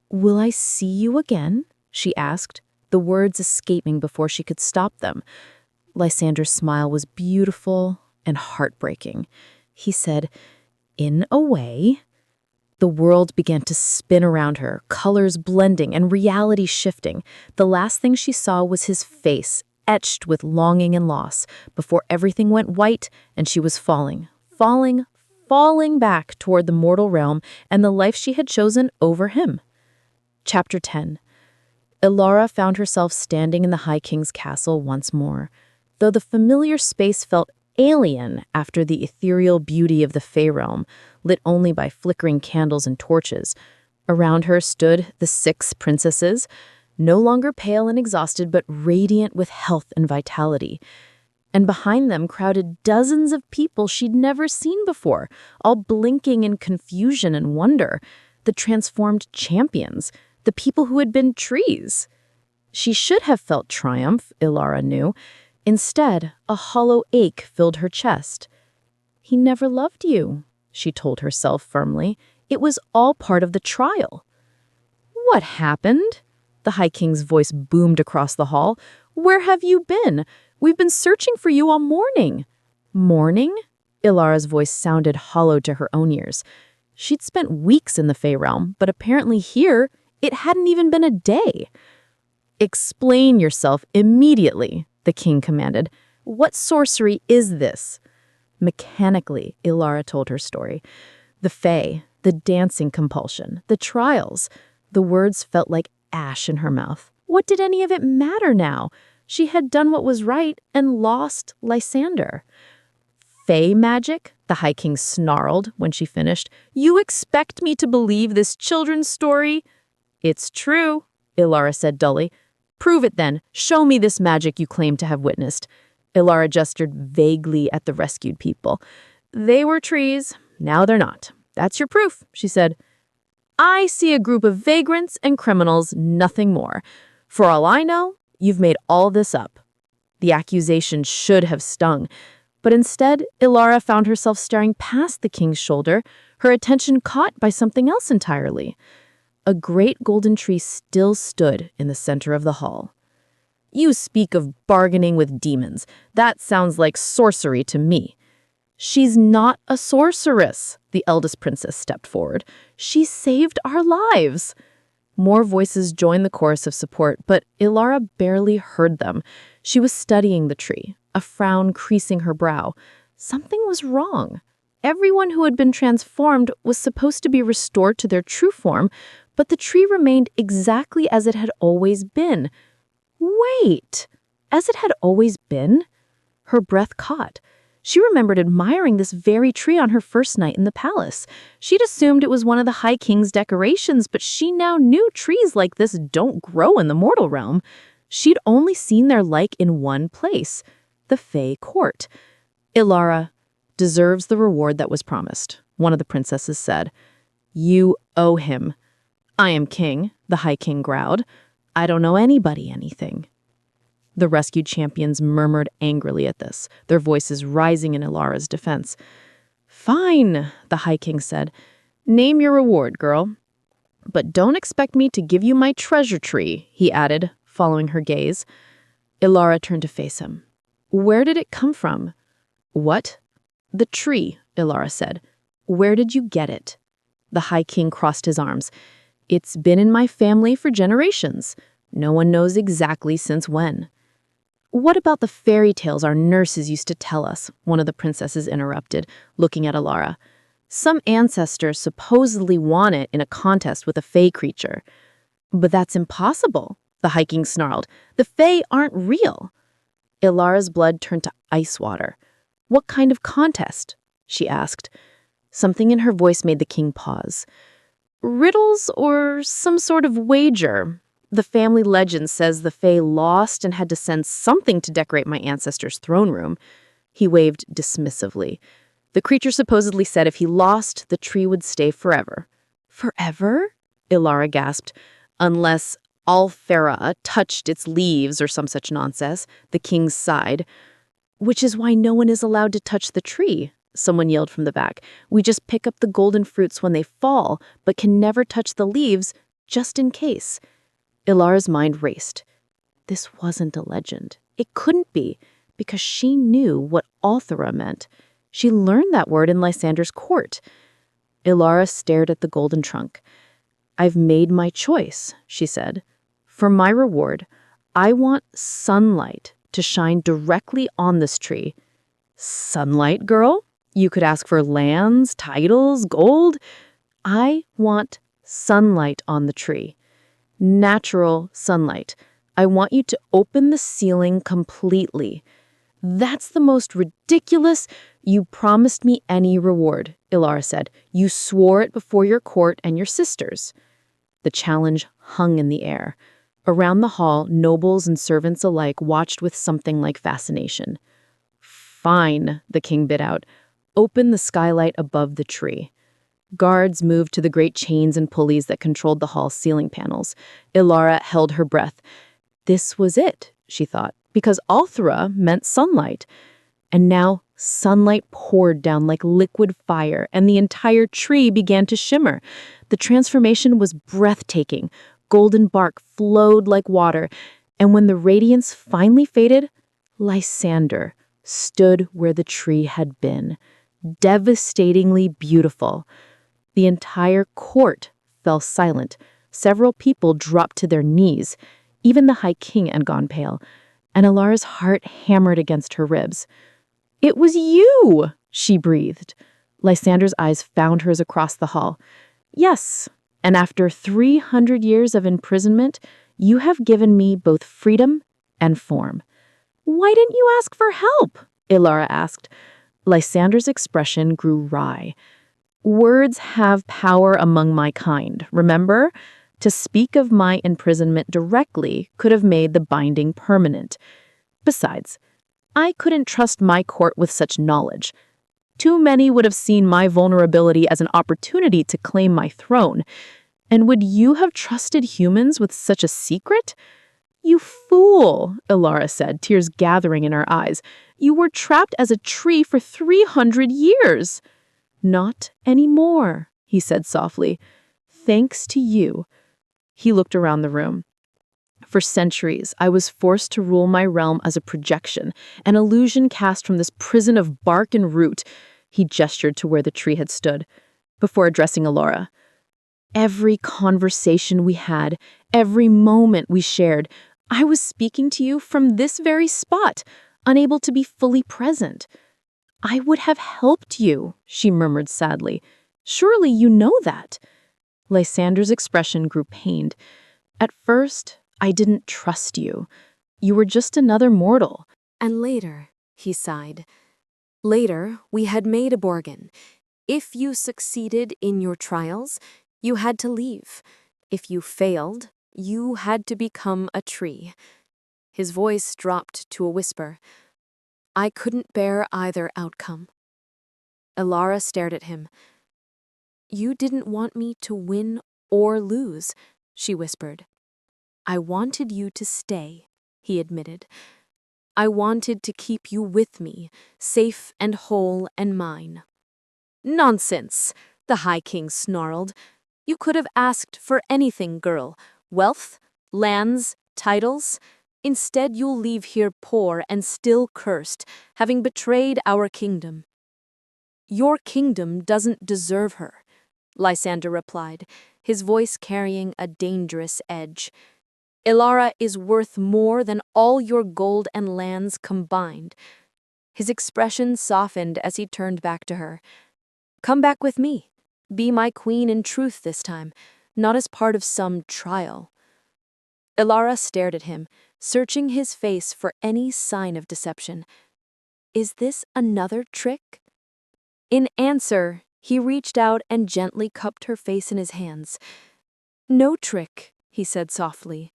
"Will I see you again?" she asked, the words escaping before she could stop them. Lysander's smile was beautiful and heartbreaking. He said, "In a way." The world began to spin around her, colors blending and reality shifting. The last thing she saw was his face, etched with longing and loss, before everything went white and she was falling back toward the mortal realm and the life she had chosen over him. Chapter 10. Elara found herself standing in the High King's castle once more. Though the familiar space felt alien after the ethereal beauty of the Fae realm, lit only by flickering candles and torches, around her stood the 6 princesses, no longer pale and exhausted, but radiant with health and vitality. And behind them crowded dozens of people she'd never seen before, all blinking in confusion and wonder. The transformed champions, the people who had been trees. She should have felt triumph, Elara knew. Instead, a hollow ache filled her chest. "He never loved you," she told herself firmly. "It was all part of the trial." "What happened?" The High King's voice boomed across the hall. "Where have you been? We've been searching for you all morning." Mourning? Ilara's voice sounded hollow to her own ears. She'd spent weeks in the Fae realm, but apparently here, it hadn't even been a day. Explain yourself immediately, the king commanded. What sorcery is this? Mechanically, Elara told her story. The Fae, the dancing compulsion, the trials. The words felt like ash in her mouth. What did any of it matter now? She had done what was right and lost Lysander. Fae magic? The High King snarled when she finished. You expect me to believe this children's story? It's true, Elara said dully. Prove it then. Show me this magic you claim to have witnessed. Elara gestured vaguely at the rescued people. They were trees. Now they're not. That's your proof, she said. I see a group of vagrants and criminals, nothing more. For all I know, you've made all this up. The accusation should have stung. But instead, Elara found herself staring past the king's shoulder, her attention caught by something else entirely. A great golden tree still stood in the center of the hall. You speak of bargaining with demons. That sounds like sorcery to me. She's not a sorceress, the eldest princess stepped forward. She saved our lives. More voices joined the chorus of support, but Elara barely heard them. She was studying the tree, a frown creasing her brow. Something was wrong. Everyone who had been transformed was supposed to be restored to their true form, but the tree remained exactly as it had always been. Wait, as it had always been? Her breath caught. She remembered admiring this very tree on her first night in the palace. She'd assumed it was one of the High King's decorations, but she now knew trees like this don't grow in the mortal realm. She'd only seen their like in one place, the Fae court. Elara deserves the reward that was promised, one of the princesses said. You owe him. I am king, the High King growled. I don't know anybody anything. The rescued champions murmured angrily at this, their voices rising in Elara's defense. Fine, the High King said. Name your reward, girl. But don't expect me to give you my treasure tree, he added, following her gaze. Elara turned to face him. Where did it come from? What? The tree, Elara said. Where did you get it? The High King crossed his arms. It's been in my family for generations. No one knows exactly since when. What about the fairy tales our nurses used to tell us? One of the princesses interrupted, looking at Elara. Some ancestors supposedly won it in a contest with a Fae creature. But that's impossible, the High King snarled. The Fae aren't real. Elara's blood turned to ice water. What kind of contest? She asked. Something in her voice made the king pause. Riddles or some sort of wager. The family legend says the Fae lost and had to send something to decorate my ancestor's throne room. He waved dismissively. The creature supposedly said if he lost, the tree would stay forever. Forever? Elara gasped. Unless Alfera touched its leaves or some such nonsense, the king sighed. Which is why no one is allowed to touch the tree, someone yelled from the back. We just pick up the golden fruits when they fall, but can never touch the leaves, just in case. Elara's mind raced. This wasn't a legend. It couldn't be, because she knew what Althera meant. She learned that word in Lysander's court. Elara stared at the golden trunk. I've made my choice, she said. For my reward, I want sunlight to shine directly on this tree. Sunlight, girl? You could ask for lands, titles, gold. I want sunlight on the tree. Natural sunlight. I want you to open the ceiling completely. That's the most ridiculous. You promised me any reward, Elara said. You swore it before your court and your sisters. The challenge hung in the air. Around the hall, nobles and servants alike watched with something like fascination. Fine, the king bit out. Open the skylight above the tree. Guards moved to the great chains and pulleys that controlled the hall's ceiling panels. Elara held her breath. This was it, she thought, because Althera meant sunlight. And now sunlight poured down like liquid fire, and the entire tree began to shimmer. The transformation was breathtaking. Golden bark flowed like water, and when the radiance finally faded, Lysander stood where the tree had been, devastatingly beautiful. The entire court fell silent. Several people dropped to their knees. Even the High King had gone pale, and Elara's heart hammered against her ribs. "It was you!" she breathed. Lysander's eyes found hers across the hall. "Yes, and after 300 years of imprisonment, you have given me both freedom and form." "Why didn't you ask for help?" Elara asked. Lysander's expression grew wry. "Words have power among my kind, remember? To speak of my imprisonment directly could have made the binding permanent. Besides, I couldn't trust my court with such knowledge. Too many would have seen my vulnerability as an opportunity to claim my throne. And would you have trusted humans with such a secret?" "You fool," Elara said, tears gathering in her eyes. "You were trapped as a tree for 300 years." "Not anymore," he said softly. "Thanks to you." He looked around the room. "For centuries, I was forced to rule my realm as a projection, an illusion cast from this prison of bark and root." He gestured to where the tree had stood, before addressing Elara. "Every conversation we had, every moment we shared, I was speaking to you from this very spot, unable to be fully present. I would have helped you," she murmured sadly. "Surely you know that." Lysander's expression grew pained. "At first, I didn't trust you. You were just another mortal." And later, he sighed, later we had made a bargain. If you succeeded in your trials, you had to leave. If you failed, you had to become a tree. His voice dropped to a whisper. I couldn't bear either outcome. Elara stared at him. You didn't want me to win or lose, she whispered. I wanted you to stay, he admitted. I wanted to keep you with me, safe and whole and mine. Nonsense, the High King snarled. You could have asked for anything, girl. Wealth, lands, titles. Instead, you'll leave here poor and still cursed, having betrayed our kingdom. Your kingdom doesn't deserve her, Lysander replied, his voice carrying a dangerous edge. Elara is worth more than all your gold and lands combined. His expression softened as he turned back to her. Come back with me. Be my queen in truth this time, not as part of some trial. Elara stared at him, searching his face for any sign of deception. Is this another trick? In answer, he reached out and gently cupped her face in his hands. No trick, he said softly.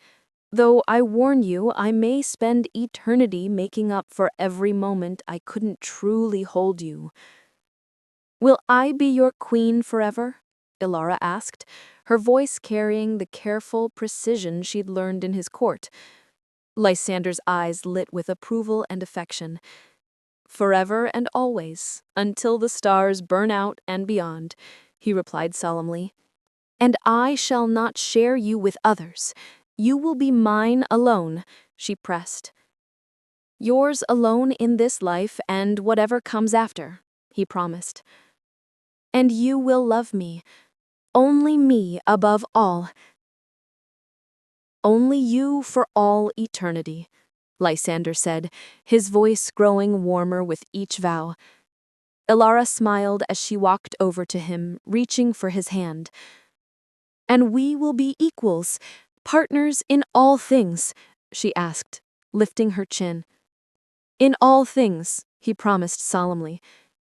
Though I warn you, I may spend eternity making up for every moment I couldn't truly hold you. Will I be your queen forever? Elara asked, her voice carrying the careful precision she'd learned in his court. Lysander's eyes lit with approval and affection. Forever and always, until the stars burn out and beyond, he replied solemnly. And I shall not share you with others. You will be mine alone, she pressed. Yours alone in this life and whatever comes after, he promised. And you will love me, only me above all. Only you for all eternity, Lysander said, his voice growing warmer with each vow. Elara smiled as she walked over to him, reaching for his hand. And we will be equals, partners in all things, she asked, lifting her chin. In all things, he promised solemnly,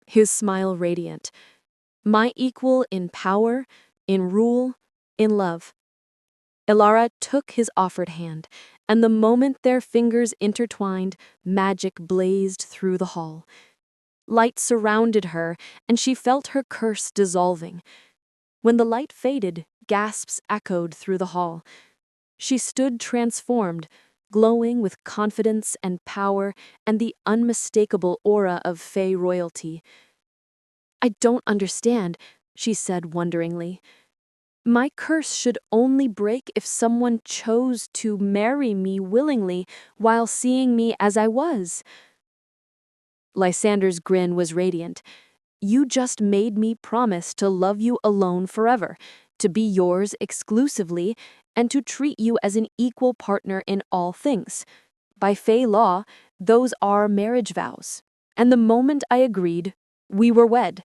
his smile radiant. My equal in power, in rule, in love. Elara took his offered hand, and the moment their fingers intertwined, magic blazed through the hall. Light surrounded her, and she felt her curse dissolving. When the light faded, gasps echoed through the hall. She stood transformed, glowing with confidence and power and the unmistakable aura of Fae royalty. I don't understand, she said wonderingly. My curse should only break if someone chose to marry me willingly while seeing me as I was. Lysander's grin was radiant. "You just made me promise to love you alone forever, to be yours exclusively, and to treat you as an equal partner in all things. By Fae law, those are marriage vows. And the moment I agreed, we were wed."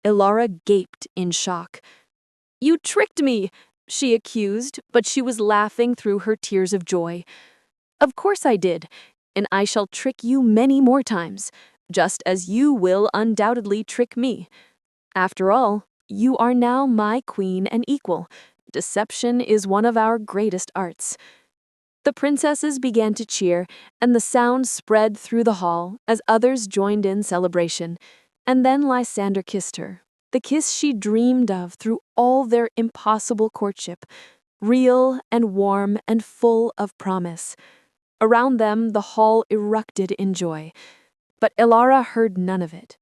Elara gaped in shock. "You tricked me," she accused, but she was laughing through her tears of joy. "Of course I did, and I shall trick you many more times, just as you will undoubtedly trick me. After all, you are now my queen and equal. Deception is one of our greatest arts." The princesses began to cheer, and the sound spread through the hall as others joined in celebration. And then Lysander kissed her, the kiss she dreamed of through all their impossible courtship, real and warm and full of promise. Around them, the hall erupted in joy, but Elara heard none of it.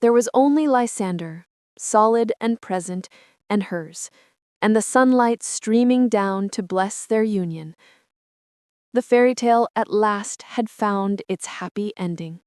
There was only Lysander, solid and present, and hers, and the sunlight streaming down to bless their union. The fairy tale at last had found its happy ending.